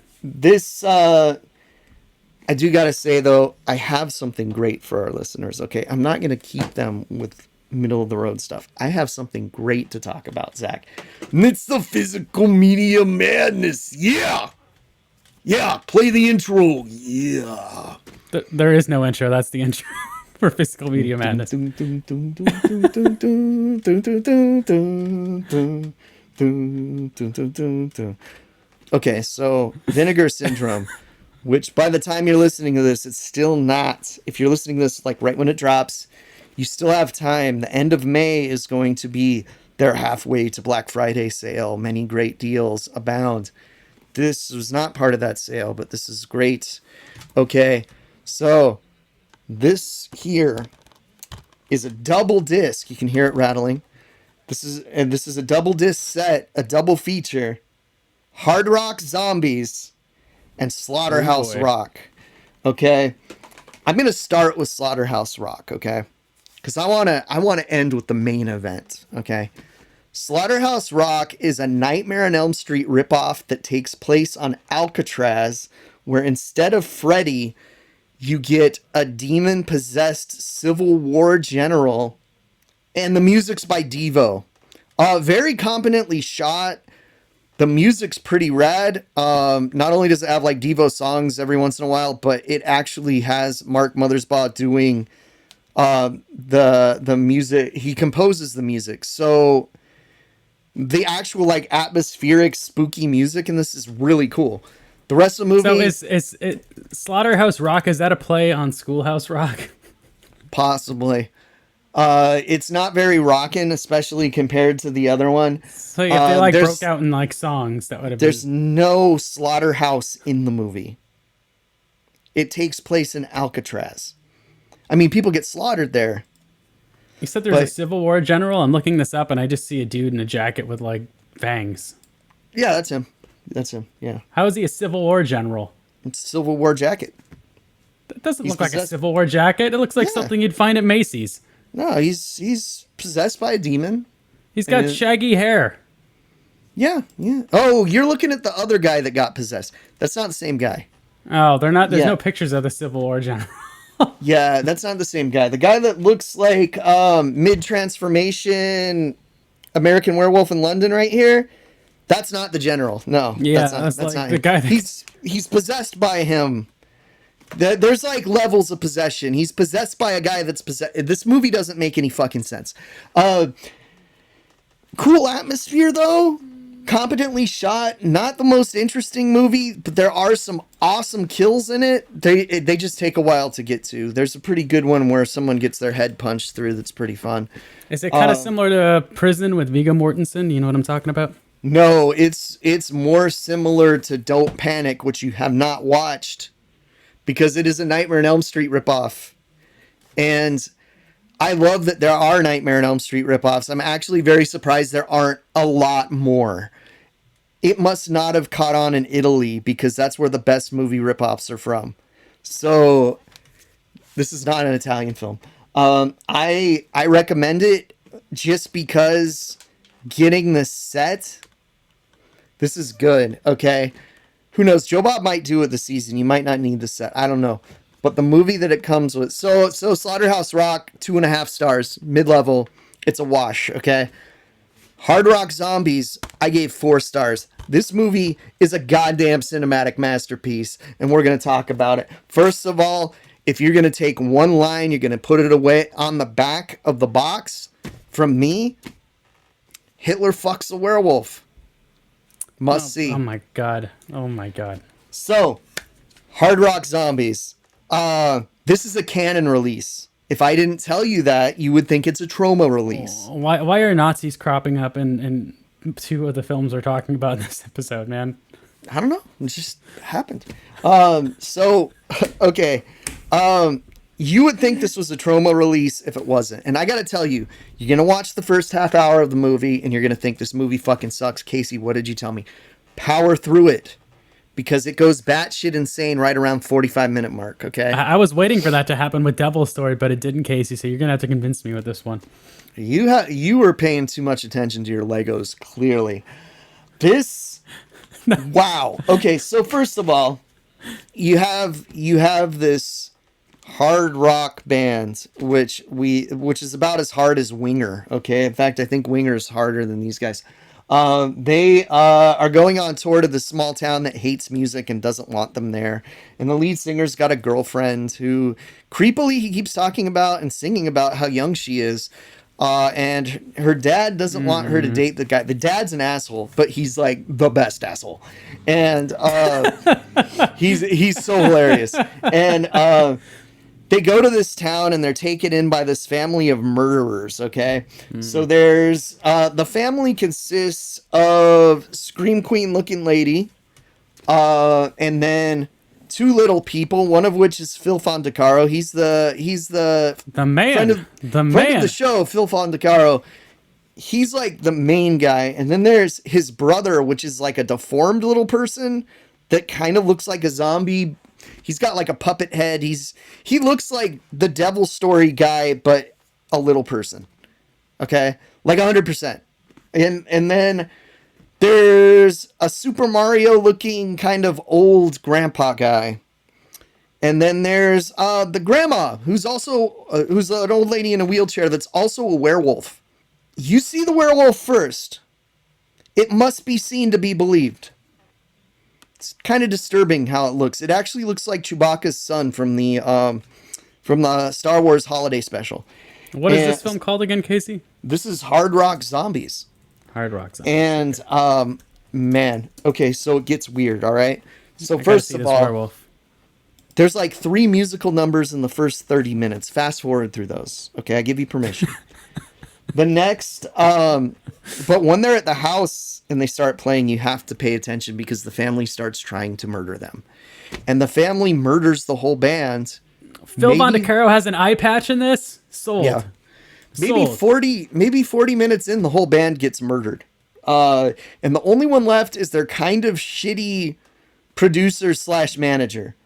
A: do gotta say though, I have something great for our listeners. Okay, I'm not gonna keep them with middle of the road stuff. I have something great to talk about, Zach. And it's the physical media madness. Yeah, play the intro. Yeah.
B: There is no intro. That's the intro for Physical Media Madness.
A: Okay, so Vinegar Syndrome, which by the time you're listening to this, it's still not. If you're listening to this like right when it drops, you still have time. The end of May is going to be their halfway to Black Friday sale. Many great deals abound. This was not part of that sale, but this is great. Okay, so this here is a double disc. You can hear it rattling. This is a double disc set, a double feature. Hard Rock Zombies and Slaughterhouse Rock. Okay, I'm gonna start with Slaughterhouse Rock. Okay. Because I want to end with the main event, okay? Slaughterhouse Rock is a Nightmare on Elm Street ripoff that takes place on Alcatraz, where instead of Freddy, you get a demon-possessed Civil War general, and the music's by Devo. Very competently shot. The music's pretty rad. Not only does it have like Devo songs every once in a while, but it actually has Mark Mothersbaugh doing the music. He composes the music, so the actual like atmospheric spooky music in this is really cool. The rest of the movie,
B: so is Slaughterhouse Rock, is that a play on Schoolhouse Rock?
A: Possibly. It's not very rockin', especially compared to the other one.
B: So if they like broke out in like songs, that would have
A: there's no slaughterhouse in the movie. It takes place in Alcatraz. I mean, people get slaughtered there.
B: You said there's a Civil War general. I'm looking this up, and I just see a dude in a jacket with, like, fangs.
A: Yeah, that's him. That's him, yeah.
B: How is he a Civil War general?
A: It's a Civil War jacket.
B: That doesn't look like a Civil War jacket. It looks like something you'd find at Macy's.
A: No, he's possessed by a demon.
B: He's got shaggy hair.
A: Yeah. Oh, you're looking at the other guy that got possessed. That's not the same guy.
B: Oh, they're not. There's no pictures of the Civil War general.
A: Yeah, that's not the same guy. The guy that looks like mid-transformation American Werewolf in London right here, that's not the general. No,
B: yeah,
A: that's
B: like
A: not
B: the
A: him.
B: guy.
A: He's possessed by him. There's like levels of possession. He's possessed by a guy that's possessed. This movie doesn't make any fucking sense. Cool atmosphere though. Competently shot. Not the most interesting movie, but there are some awesome kills in it. They just take a while to get to. There's a pretty good one where someone gets their head punched through. That's pretty fun.
B: Is it kind of similar to Prison with Viggo Mortensen? You know what I'm talking about?
A: No, it's more similar to Don't Panic, which you have not watched, because it is a Nightmare on Elm Street ripoff. And I love that there are Nightmare on Elm Street ripoffs. I'm actually very surprised there aren't a lot more. It must not have caught on in Italy, because that's where the best movie ripoffs are from. So this is not an Italian film. I recommend it just because getting the set, this is good. Okay. Who knows? Joe Bob might do it this season. You might not need the set. I don't know. But the movie that it comes with. So Slaughterhouse Rock, 2.5 stars, mid-level. It's a wash. Okay. Hard Rock Zombies, I gave 4 stars. This movie is a goddamn cinematic masterpiece, and we're going to talk about it. First of all, if you're going to take one line, you're going to put it away on the back of the box, from me, Hitler fucks a werewolf. Must see.
B: Oh my god. Oh my god.
A: So, Hard Rock Zombies. This is a canon release. If I didn't tell you that, you would think it's a trauma release.
B: Why are Nazis cropping up in 2 of the films we're talking about in this episode, man?
A: I don't know. It just happened. Okay. You would think this was a trauma release if it wasn't. And I got to tell you, you're going to watch the first half hour of the movie and you're going to think this movie fucking sucks. Casey, what did you tell me? Power through it. Because it goes batshit insane right around 45-minute mark, okay?
B: I was waiting for that to happen with Devil's Story, but it didn't, Casey, so you're going to have to convince me with this one.
A: You were paying too much attention to your Legos, clearly. This... Wow. Okay, so first of all, you have this hard rock band, which is about as hard as Winger, okay? In fact, I think Winger is harder than these guys. They are going on tour to this small town that hates music and doesn't want them there. And the lead singer's got a girlfriend who, creepily, he keeps talking about and singing about how young she is. And her dad doesn't want her to date the guy. The dad's an asshole, but he's like the best asshole. And he's so hilarious. And they go to this town and they're taken in by this family of murderers, okay? So there's... the family consists of Scream Queen looking lady, and then 2 little people, one of which is Phil Fondacaro. He's the
B: man.
A: Friend of the show, Phil Fondacaro. He's like the main guy. And then there's his brother, which is like a deformed little person that kind of looks like a zombie. He's got like a puppet head. He looks like the Devil's Story guy, but a little person. Okay? Like 100%. And then there's a Super Mario looking kind of old grandpa guy. And then there's the grandma, who's an old lady in a wheelchair that's also a werewolf. You see the werewolf first. It must be seen to be believed. It's kind of disturbing how it looks. It actually looks like Chewbacca's son from the Star Wars Holiday Special.
B: What is this film called again, Casey?
A: This is Hard Rock Zombies.
B: Hard Rock Zombies.
A: And man, okay, so it gets weird. All right. So first of all, werewolf. There's like 3 musical numbers in the first 30 minutes. Fast forward through those. Okay, I give you permission. The next, but when they're at the house and they start playing, you have to pay attention because the family starts trying to murder them. And the family murders the whole band.
B: Phil Fondacaro has an eye patch in this? Sold. Yeah.
A: Maybe 40 minutes in, the whole band gets murdered. And the only one left is their kind of shitty producer / manager.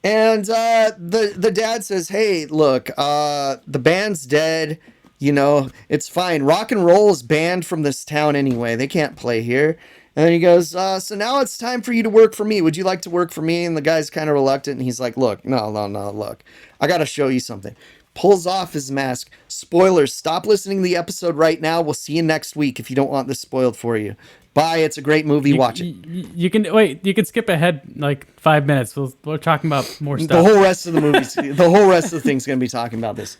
A: And the dad says, hey, look, the band's dead. You know, it's fine. Rock and roll is banned from this town anyway. They can't play here. And then he goes, so now it's time for you to work for me. Would you like to work for me? And the guy's kind of reluctant. And he's like, look, no, look. I got to show you something. Pulls off his mask. Spoilers. Stop listening to the episode right now. We'll see you next week if you don't want this spoiled for you. Bye. It's a great movie. Watch it.
B: You can skip ahead like 5 minutes. We're talking about more stuff.
A: The whole rest of the movies, the whole rest of the thing's going to be talking about this.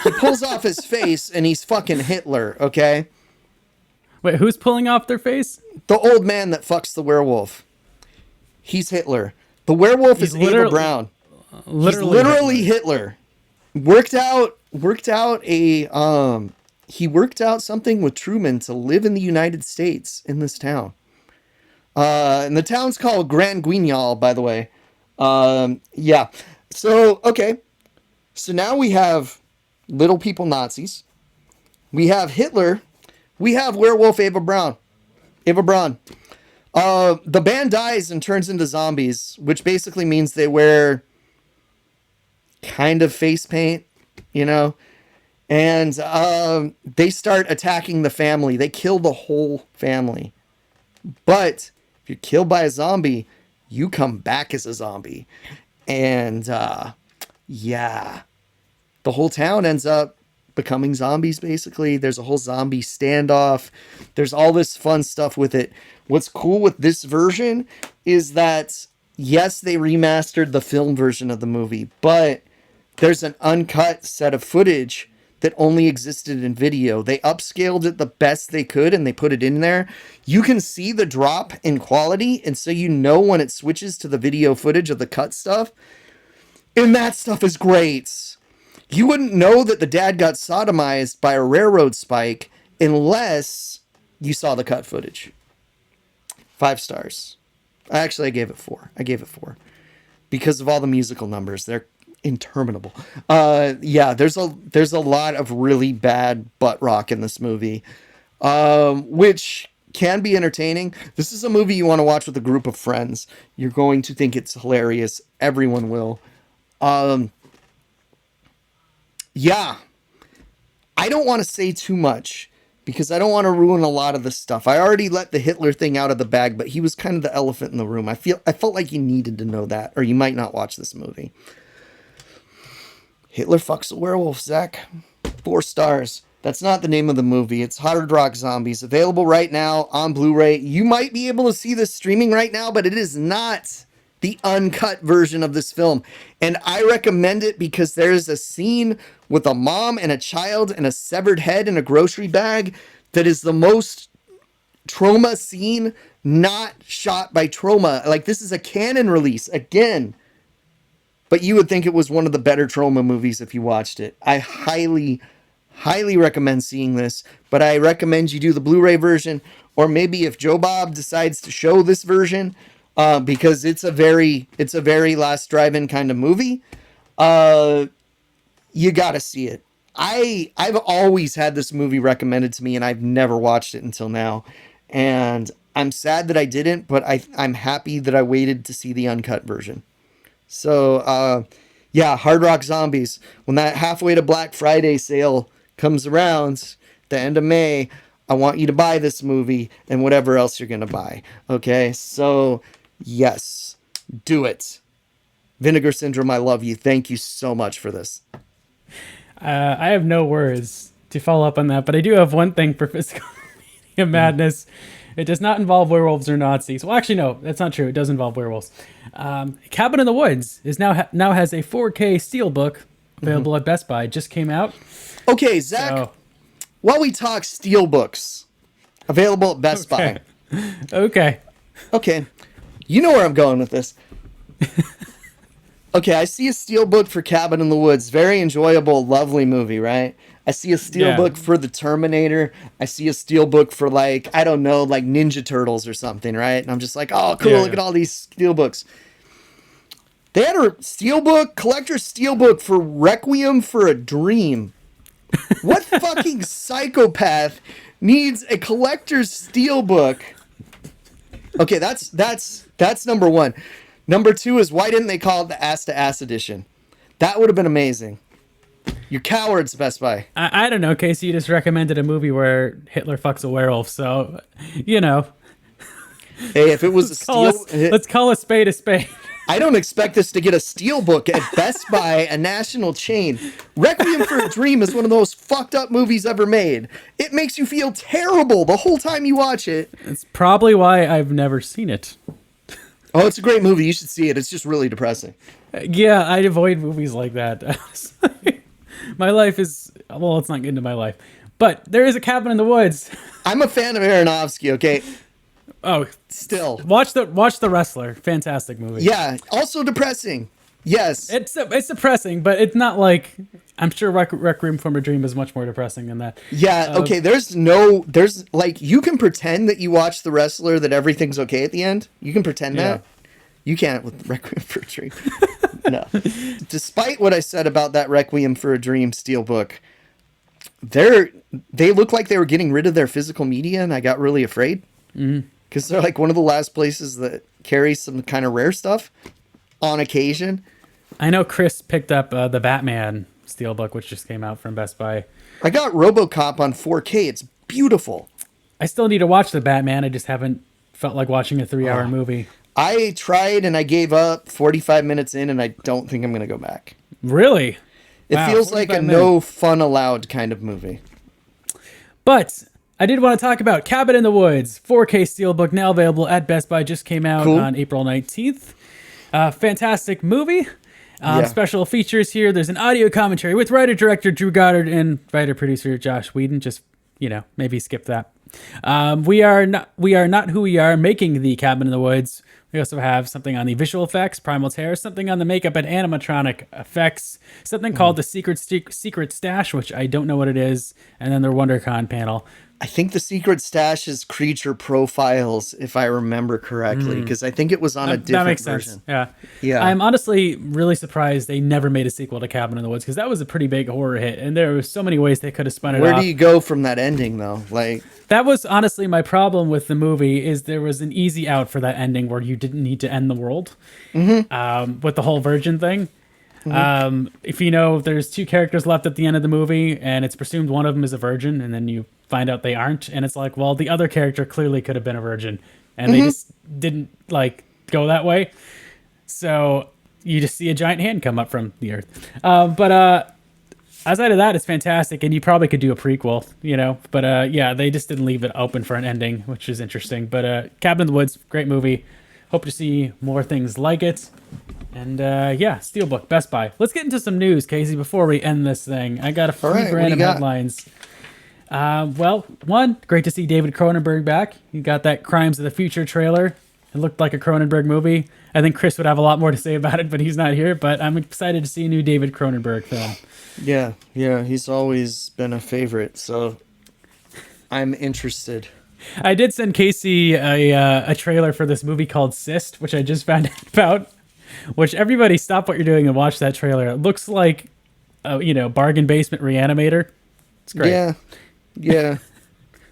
A: He pulls off his face and he's fucking Hitler, okay?
B: Wait, who's pulling off their face?
A: The old man that fucks the werewolf. He's Hitler. The werewolf is Ava Brown. He's literally Hitler. Worked out something with Truman to live in the United States in this town. And the town's called Grand Guignol, by the way. Yeah. So, okay. So now we have little people Nazis. We have Hitler. We have werewolf Ava Braun. The band dies and turns into zombies, which basically means they wear kind of face paint, you know? And they start attacking the family. They kill the whole family. But if you're killed by a zombie, you come back as a zombie. And yeah, the whole town ends up becoming zombies, basically. There's a whole zombie standoff. There's all this fun stuff with it. What's cool with this version is that, yes, they remastered the film version of the movie, but there's an uncut set of footage that only existed in video. They upscaled it the best they could and they put it in there. You can see the drop in quality, and so you know when it switches to the video footage of the cut stuff. And that stuff is great. You wouldn't know that the dad got sodomized by a railroad spike unless you saw the cut footage. 5 stars. Actually, I gave it 4. Because of all the musical numbers. They're interminable. Yeah, there's a lot of really bad butt rock in this movie, which can be entertaining. This is a movie you want to watch with a group of friends. You're going to think it's hilarious. Everyone will. Yeah, I don't want to say too much because I don't want to ruin a lot of the stuff. I already let the Hitler thing out of the bag, but he was kind of the elephant in the room. I felt like you needed to know that, or you might not watch this movie. Hitler fucks a werewolf, Zach. 4 stars. That's not the name of the movie. It's Hard Rock Zombies. Available right now on Blu-ray. You might be able to see this streaming right now, but it is not the uncut version of this film. And I recommend it because there's a scene with a mom and a child and a severed head in a grocery bag that is the most trauma scene not shot by trauma. Like, this is a Canon release again. But you would think it was one of the better trauma movies if you watched it. I highly recommend seeing this, but I recommend you do the Blu-ray version, or maybe if Joe Bob decides to show this version, because it's a very Last Drive-In kind of movie. You gotta see it. I've always had this movie recommended to me, and I've never watched it until now. And I'm sad that I didn't, but I'm happy that I waited to see the uncut version. So, yeah, Hard Rock Zombies. When that halfway to Black Friday sale comes around, the end of May, I want you to buy this movie and whatever else you're going to buy. Okay? So, yes, do it. Vinegar Syndrome, I love you. Thank you so much for this.
B: I have no words to follow up on that, but I do have one thing for Physical Media Madness. It does not involve werewolves or Nazis. Well, actually, no, that's not true. It does involve werewolves. Cabin in the Woods is now has a 4K Steelbook available at Best Buy. It just came out.
A: Okay, Zach, while we talk Steelbooks available at Best Buy.
B: Okay.
A: You know where I'm going with this. Okay, I see a Steelbook for Cabin in the Woods. Very enjoyable, lovely movie, right? I see a Steelbook for The Terminator. I see a Steelbook for, like, I don't know, like Ninja Turtles or something, right? And I'm just like, oh, cool, look at all these Steelbooks. They had a Steelbook, collector's Steelbook for Requiem for a Dream. What fucking psychopath needs a collector's Steelbook? Okay, that's number 1. Number 2 is, why didn't they call it the Ass to Ass edition? That would have been amazing. You're cowards, Best Buy.
B: I don't know, Casey. You just recommended a movie where Hitler fucks a werewolf, so, you know.
A: Hey, if it was
B: let's call a spade a spade.
A: I don't expect us to get a Steelbook at Best Buy, a national chain. Requiem for a Dream is one of the most fucked up movies ever made. It makes you feel terrible the whole time you watch it.
B: It's probably why I've never seen it.
A: Oh, it's a great movie. You should see it. It's just really depressing.
B: Yeah, I avoid movies like that. My life is, well, it's not getting into my life. But there is a Cabin in the Woods.
A: I'm a fan of Aronofsky, okay?
B: Oh,
A: still.
B: Watch The Wrestler. Fantastic movie.
A: Yeah, also depressing. Yes.
B: It's depressing, but it's not like, I'm sure Requiem for a Dream is much more depressing than that.
A: Yeah, okay, there's like, you can pretend that you watch The Wrestler, that everything's okay at the end. You can pretend that. You can't with Requiem for a Dream. No. Despite what I said about that Requiem for a Dream Steelbook, they look like they were getting rid of their physical media, and I got really afraid. Because they're like one of the last places that carry some kind of rare stuff on occasion.
B: I know Chris picked up the Batman Steelbook, which just came out from Best Buy.
A: I got RoboCop on 4K. It's beautiful.
B: I still need to watch the Batman. I just haven't felt like watching a 3-hour movie.
A: I tried and I gave up 45 minutes in, and I don't think I'm going to go back.
B: Really?
A: It
B: Wow,
A: feels like a
B: 45
A: no
B: minutes.
A: fun allowed kind of movie.
B: But I did want to talk about Cabin in the Woods, 4K Steelbook, now available at Best Buy. Just came out
A: Cool.
B: on April 19th. Fantastic movie.
A: Yeah.
B: Special features here. There's an audio commentary with writer-director Drew Goddard and writer-producer Josh Whedon. Just, maybe skip that. We are not who we are, making the Cabin in the Woods. We also have something on the visual effects, Primal Terror, something on the makeup and animatronic effects, something called the Secret Stash, which I don't know what it is, and then their WonderCon panel.
A: I think the secret stash is creature profiles, if I remember correctly, because I think it was on a different
B: That makes
A: version.
B: sense. Yeah.
A: Yeah.
B: I'm honestly really surprised they never made a sequel to Cabin in the Woods, because that was a pretty big horror hit, and there were so many ways they could have spun it
A: Where
B: off.
A: do you go from that ending, though? Like,
B: That was honestly my problem with the movie, is there was an easy out for that ending where you didn't need to end the world with the whole virgin thing. If there's two characters left at the end of the movie, and it's presumed one of them is a virgin, and then you find out they aren't, and it's like, well, the other character clearly could have been a virgin, and they just didn't go that way. So you just see a giant hand come up from the earth. But outside of that, it's fantastic, and you probably could do a prequel, But they just didn't leave it open for an ending, which is interesting. But Cabin in the Woods, great movie. Hope to see more things like it. And Steelbook, Best Buy. Let's get into some news, Casey, before we end this thing. I got a few
A: All right, what do you
B: random
A: got?
B: headlines. One, great to see David Cronenberg back. You got that Crimes of the Future trailer. It looked like a Cronenberg movie. I think Chris would have a lot more to say about it, but he's not here. But I'm excited to see a new David Cronenberg film.
A: yeah, he's always been a favorite, so I'm interested.
B: I did send Casey a trailer for this movie called Cyst, which I just found out about. Which everybody stop what you're doing and watch that trailer. It looks like, bargain basement Reanimator. It's great.
A: Yeah.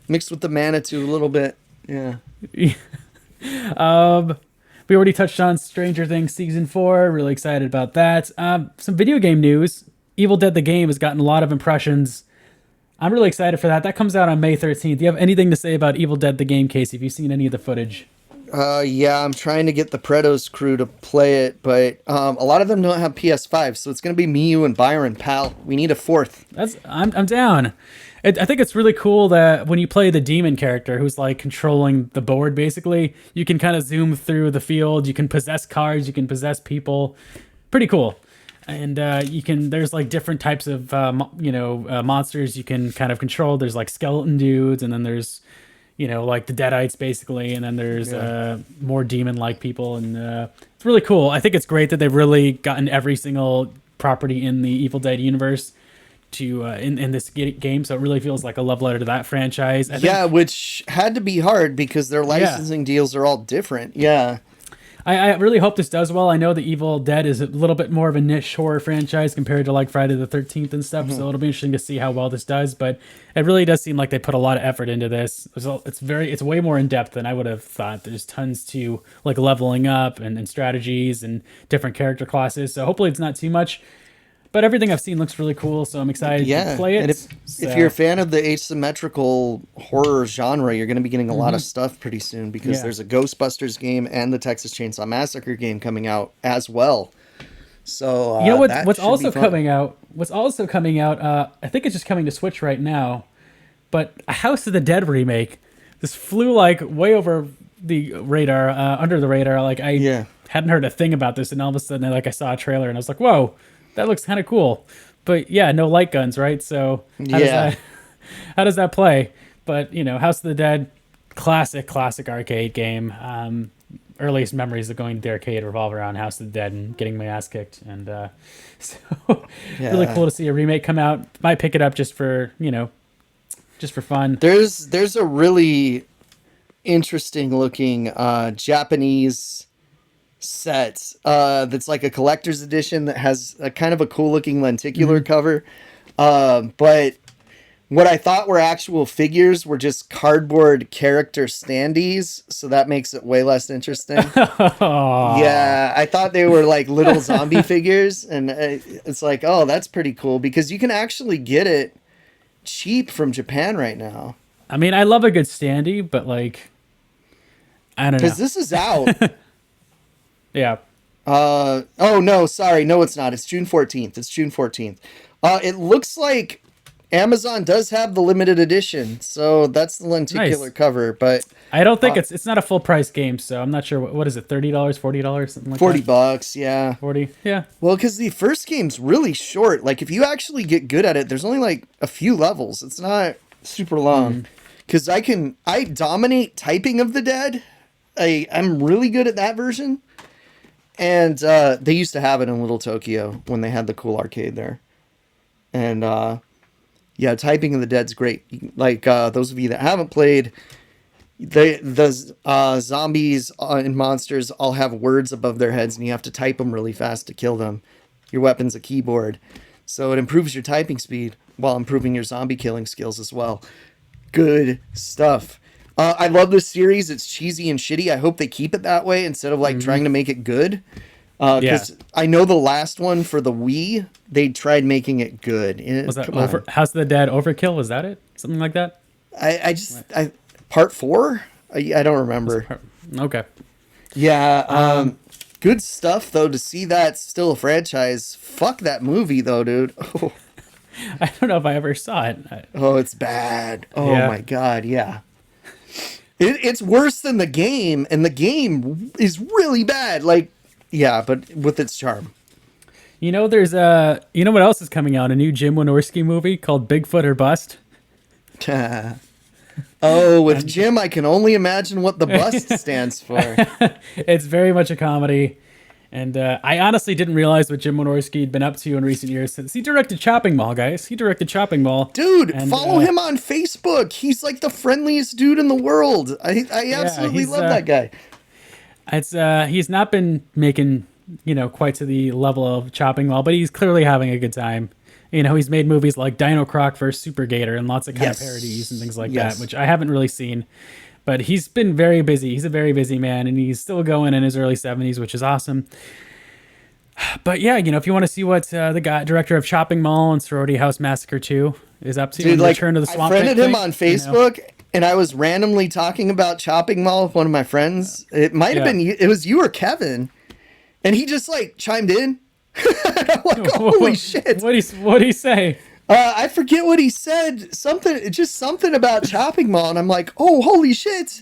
A: Mixed with the Manitou a little bit. Yeah.
B: We already touched on Stranger Things Season 4. Really excited about that. Some video game news. Evil Dead the game has gotten a lot of impressions. I'm really excited for that. That comes out on May 13th. Do you have anything to say about Evil Dead the game, Casey? Have you seen any of the footage?
A: Yeah, I'm trying to get the Pretos crew to play it, but a lot of them don't have PS5, so it's going to be me, you, and Byron, pal. We need a fourth.
B: I'm down. I think it's really cool that when you play the demon character who's like controlling the board, basically, you can kind of zoom through the field. You can possess cards. You can possess people. Pretty cool. And there's like different types of, monsters you can kind of control. There's like skeleton dudes, and then there's, like the Deadites basically. And then there's more demon-like people. And it's really cool. I think it's great that they've really gotten every single property in the Evil Dead universe to in this game, so it really feels like a love letter to that franchise. I think,
A: which had to be hard because their licensing deals are all different. Yeah.
B: I really hope this does well. I know the Evil Dead is a little bit more of a niche horror franchise compared to like Friday the 13th and stuff, so it'll be interesting to see how well this does, but it really does seem like they put a lot of effort into this. It's way more in depth than I would have thought. There's tons to like leveling up and strategies and different character classes, so hopefully it's not too much. But everything I've seen looks really cool, so I'm excited to play it.
A: And if you're a fan of the asymmetrical horror genre, you're going to be getting a lot of stuff pretty soon because there's a Ghostbusters game and the Texas Chainsaw Massacre game coming out as well. So
B: what's also coming out? What's also coming out? I think it's just coming to Switch right now. But a House of the Dead remake. This flew like way over the radar, under the radar. Like I hadn't heard a thing about this, and all of a sudden, I saw a trailer, and I was like, "Whoa, that looks kind of cool." But yeah, no light guns, right? So how does that play? But House of the Dead, classic arcade game. Earliest memories of going to the arcade revolve around House of the Dead and getting my ass kicked, and really cool to see a remake come out. Might pick it up just for fun.
A: There's a really interesting looking Japanese set that's like a collector's edition that has a kind of a cool looking lenticular cover, but what I thought were actual figures were just cardboard character standees, so that makes it way less interesting. Yeah, I thought they were like little zombie figures, and it's like, oh, that's pretty cool because you can actually get it cheap from Japan right now.
B: I mean, I love a good standee, but like, I don't know.
A: Because this is out.
B: Yeah.
A: Oh no, sorry, no, it's not. It's June 14th. It's June 14th. It looks like Amazon does have the limited edition, so that's the lenticular
B: Nice.
A: cover. But
B: I don't think
A: uh,
B: it's not a full price game, so I'm not sure what is it, $30, $40, something like
A: 40
B: that.
A: bucks, yeah.
B: 40. Yeah.
A: Well, because the first game's really short. Like, if you actually get good at it, there's only like a few levels. It's not super long. Because I dominate typing of the dead. I'm really good at that version. And they used to have it in Little Tokyo when they had the cool arcade there. And yeah, typing of the dead's great. Like those of you that haven't played, the zombies and monsters all have words above their heads, and you have to type them really fast to kill them. Your weapon's a keyboard, so it improves your typing speed while improving your zombie killing skills as well. Good stuff. I love this series. It's cheesy and shitty. I hope they keep it that way instead of like trying to make it good. Because I know the last one for the Wii, they tried making it good.
B: Was that House of the Dead Overkill? Was that it? Something like that?
A: I part 4? I don't remember.
B: Okay.
A: Yeah. Good stuff though to see that still a franchise. Fuck that movie though, dude. Oh,
B: I don't know if I ever saw it.
A: oh it's bad. Oh
B: Yeah.
A: my god, yeah. It's worse than the game, and the game is really bad. Like, yeah, but with its charm.
B: You know, you know what else is coming out? A new Jim Wynorski movie called Bigfoot or Bust.
A: Oh, with Jim, I can only imagine what the bust stands for.
B: It's very much a comedy. And I honestly didn't realize what Jim Wynorski had been up to in recent years since he directed Chopping Mall, guys. He directed Chopping Mall.
A: Dude,
B: And,
A: follow him on Facebook. He's like the friendliest dude in the world. I absolutely love that guy.
B: It's he's not been making, quite to the level of Chopping Mall, but he's clearly having a good time. He's made movies like Dino Croc vs. Super Gator and lots of kind of parodies and things like that, which I haven't really seen. But he's been very busy. He's a very busy man, and he's still going in his early 70s, which is awesome. But yeah, if you want to see what the guy, director of Chopping Mall and Sorority House Massacre 2 is up to,
A: dude, like,
B: Return to the Swamp
A: I friended
B: Thing,
A: him on Facebook, and I was randomly talking about Chopping Mall with one of my friends. It might have been it was you or Kevin, and he just like chimed in. I'm like, holy shit!
B: What'd he say?
A: I forget what he said. Something about Chopping Mall, and I'm like, oh, holy shit,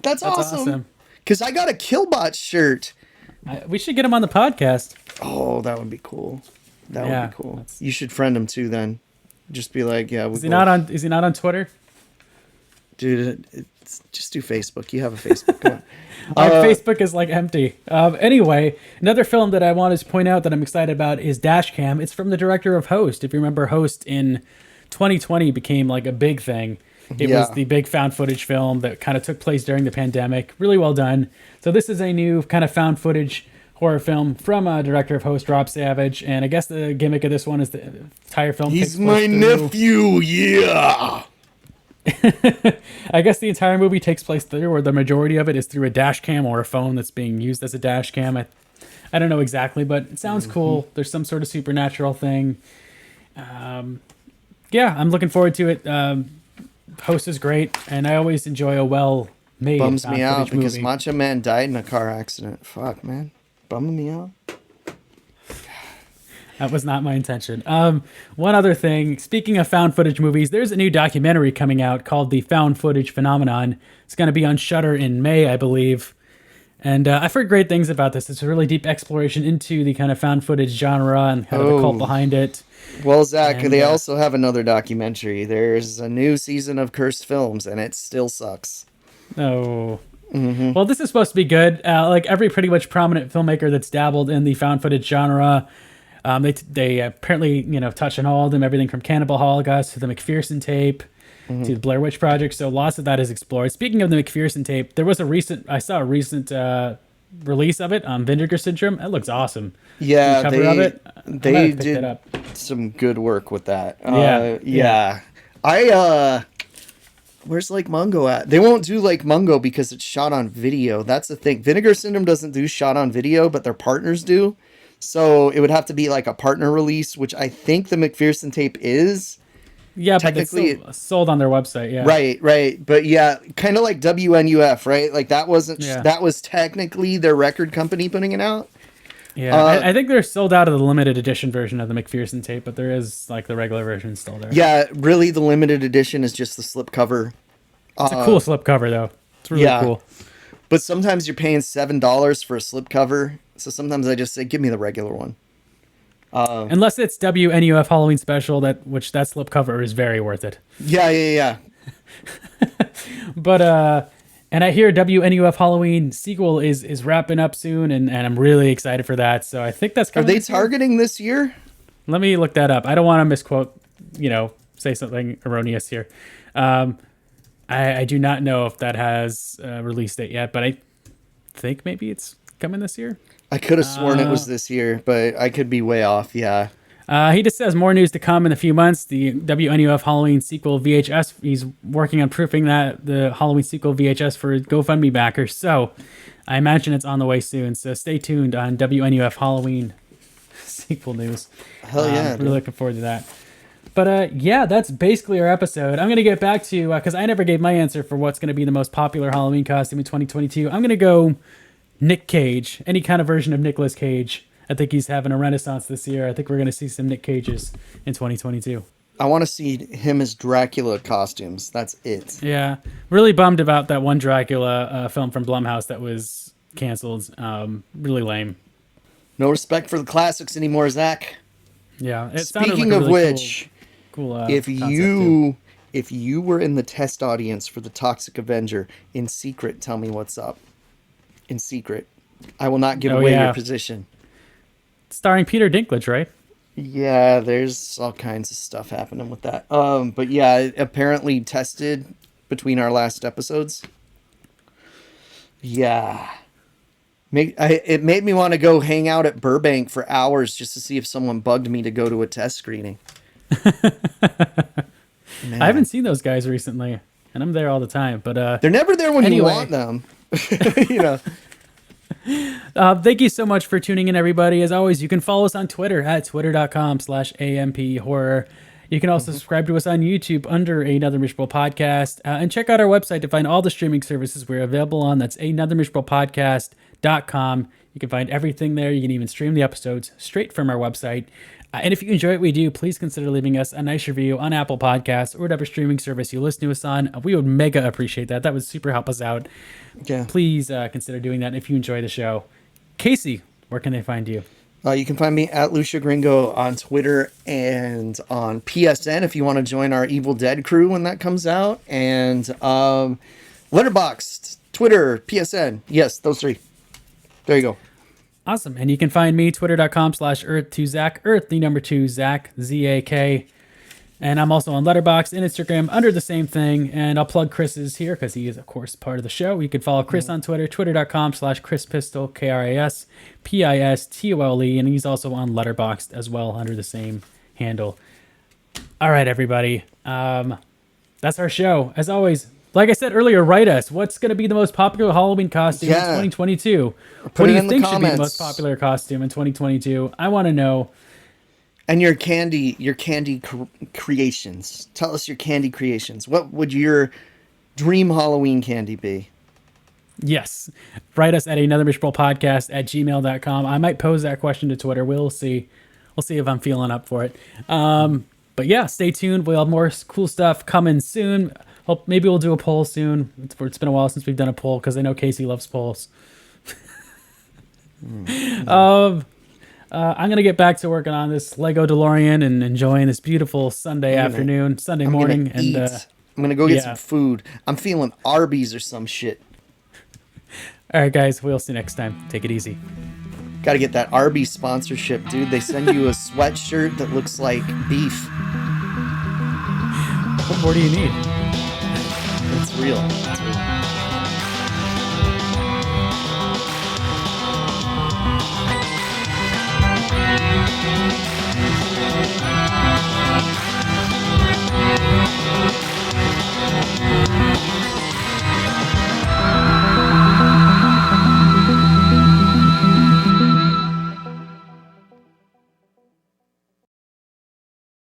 A: that's awesome. Because I got a Killbot shirt.
B: We should get him on the podcast.
A: Oh, that would be cool. That would be cool. You should friend him too. Then, just be like, yeah.
B: Is he not on Twitter?
A: Dude, just do Facebook. You have a Facebook. Come on.
B: Our Facebook is like empty. Anyway, another film that I wanted to point out that I'm excited about is Dashcam. It's from the director of Host. If you remember, Host in 2020 became like a big thing. It was the big found footage film that kind of took place during the pandemic. Really well done. So this is a new kind of found footage horror film from a director of Host, Rob Savage. And I guess the gimmick of this one is the entire film.
A: He's my nephew. Yeah.
B: I guess the entire movie takes place through, or the majority of it is through a dash cam or a phone that's being used as a dash cam. I don't know exactly, but it sounds cool. There's some sort of supernatural thing. Yeah, I'm looking forward to it. Host is great, and I always enjoy a well-made
A: Bums me out because
B: movie.
A: Macho Man died in a car accident. Fuck, man. Bumming me out.
B: That was not my intention. One other thing. Speaking of found footage movies, there's a new documentary coming out called The Found Footage Phenomenon. It's going to be on Shudder in May, I believe. And I've heard great things about this. It's a really deep exploration into the kind of found footage genre and kind of the cult behind it.
A: Well, Zach, they also have another documentary. There's a new season of Cursed Films, and it still sucks.
B: Oh. Mm-hmm. Well, this is supposed to be good. Like every pretty much prominent filmmaker that's dabbled in the found footage genre, they apparently touch on all of them, everything from Cannibal Holocaust to the McPherson tape to the Blair Witch Project. So lots of that is explored. Speaking of the McPherson tape, I saw a recent release of it on Vinegar Syndrome. That looks awesome.
A: Yeah,
B: the cover of it,
A: they did some good work with that.
B: Yeah.
A: Where's Lake Mungo at? They won't do Lake Mungo because it's shot on video. That's the thing. Vinegar Syndrome doesn't do shot on video, but their partners do. So it would have to be like a partner release, which I think the McPherson tape is.
B: Yeah, technically but it's sold on their website. Yeah,
A: right. But yeah, kind of like WNUF, right? Like that wasn't that was technically their record company putting it out.
B: Yeah, I think they're sold out of the limited edition version of the McPherson tape, but there is like the regular version still there.
A: Yeah, really, the limited edition is just the slipcover.
B: It's a cool slipcover though. It's really cool.
A: But sometimes you're paying $7 for a slipcover, so sometimes I just say, give me the regular one.
B: Unless it's WNUF Halloween Special, which that slipcover is very worth it.
A: Yeah.
B: But and I hear WNUF Halloween sequel is wrapping up soon, and I'm really excited for that. So I think that's coming.
A: Are they targeting this year?
B: Let me look that up. I don't want to misquote, say something erroneous here. I do not know if that has a release date yet, but I think maybe it's coming this year.
A: I could have sworn it was this year, but I could be way off. Yeah.
B: He just says more news to come in a few months. The WNUF Halloween sequel VHS. He's working on proofing the Halloween sequel VHS for GoFundMe backers. So I imagine it's on the way soon. So stay tuned on WNUF Halloween sequel news.
A: Hell yeah.
B: Really looking forward to that. But yeah, that's basically our episode. I'm going to get back to, because I never gave my answer for what's going to be the most popular Halloween costume in 2022. I'm going to go Nick Cage, any kind of version of Nicolas Cage. I think he's having a renaissance this year. I think we're going to see some Nick Cages in 2022.
A: I want to see him as Dracula costumes. That's it.
B: Yeah. Really bummed about that one Dracula film from Blumhouse that was canceled. Really lame.
A: No respect for the classics anymore, Zach.
B: Yeah. It
A: Speaking
B: like
A: of
B: really
A: which,
B: cool
A: if you were in the test audience for the Toxic Avenger, in secret, tell me what's up. In secret. I will not give away your position.
B: Starring Peter Dinklage, right?
A: Yeah, there's all kinds of stuff happening with that. But yeah, it apparently tested between our last episodes. Yeah. It made me want to go hang out at Burbank for hours just to see if someone bugged me to go to a test screening.
B: I haven't seen those guys recently, and I'm there all the time. But
A: they're never there when you want them.
B: Thank you so much for tuning in, everybody. As always, you can follow us on Twitter at twitter.com/AMPHorror. You can also subscribe to us on YouTube under Another Miserable Podcast, and check out our website to find all the streaming services we're available on. That's anothermiserablepodcast.com. You can find everything there. You can even stream the episodes straight from our website. And if you enjoy what we do, please consider leaving us a nice review on Apple Podcasts or whatever streaming service you listen to us on. We would mega appreciate that. That would super help us out.
A: Yeah.
B: Please consider doing that if you enjoy the show. Casey, where can they find you?
A: You can find me at Lucia Gringo on Twitter and on PSN if you want to join our Evil Dead crew when that comes out. And Letterboxd, Twitter, PSN. Yes, those three. There you go.
B: Awesome. And you can find me, twitter.com/Earth2Zach, Earth, the number 2, Zach, Z-A-K. And I'm also on Letterboxd and Instagram under the same thing. And I'll plug Chris's here because he is, of course, part of the show. You can follow Chris on Twitter, twitter.com/ChrisPistol, KRISPISTOLE. And he's also on Letterboxd as well under the same handle. All right, everybody. That's our show. As always, like I said earlier, write us. What's going to be the most popular Halloween costume in 2022? What do you think should be the most popular costume in 2022? I want to know.
A: And your candy creations. Tell us your candy creations. What would your dream Halloween candy be?
B: Yes. Write us at anothermiserablepodcast@gmail.com. I might pose that question to Twitter. We'll see. We'll see if I'm feeling up for it. But yeah, stay tuned. We'll have more cool stuff coming soon. Hope maybe we'll do a poll soon. It's been a while since we've done a poll because I know Casey loves polls. I'm going to get back to working on this Lego DeLorean and enjoying this beautiful Sunday morning. And
A: I'm going to go get some food. I'm feeling Arby's or some shit.
B: All right, guys. We'll see you next time. Take it easy.
A: Got to get that Arby's sponsorship, dude. They send you a sweatshirt that looks like beef.
B: What more do you need?
A: It's real. It's real.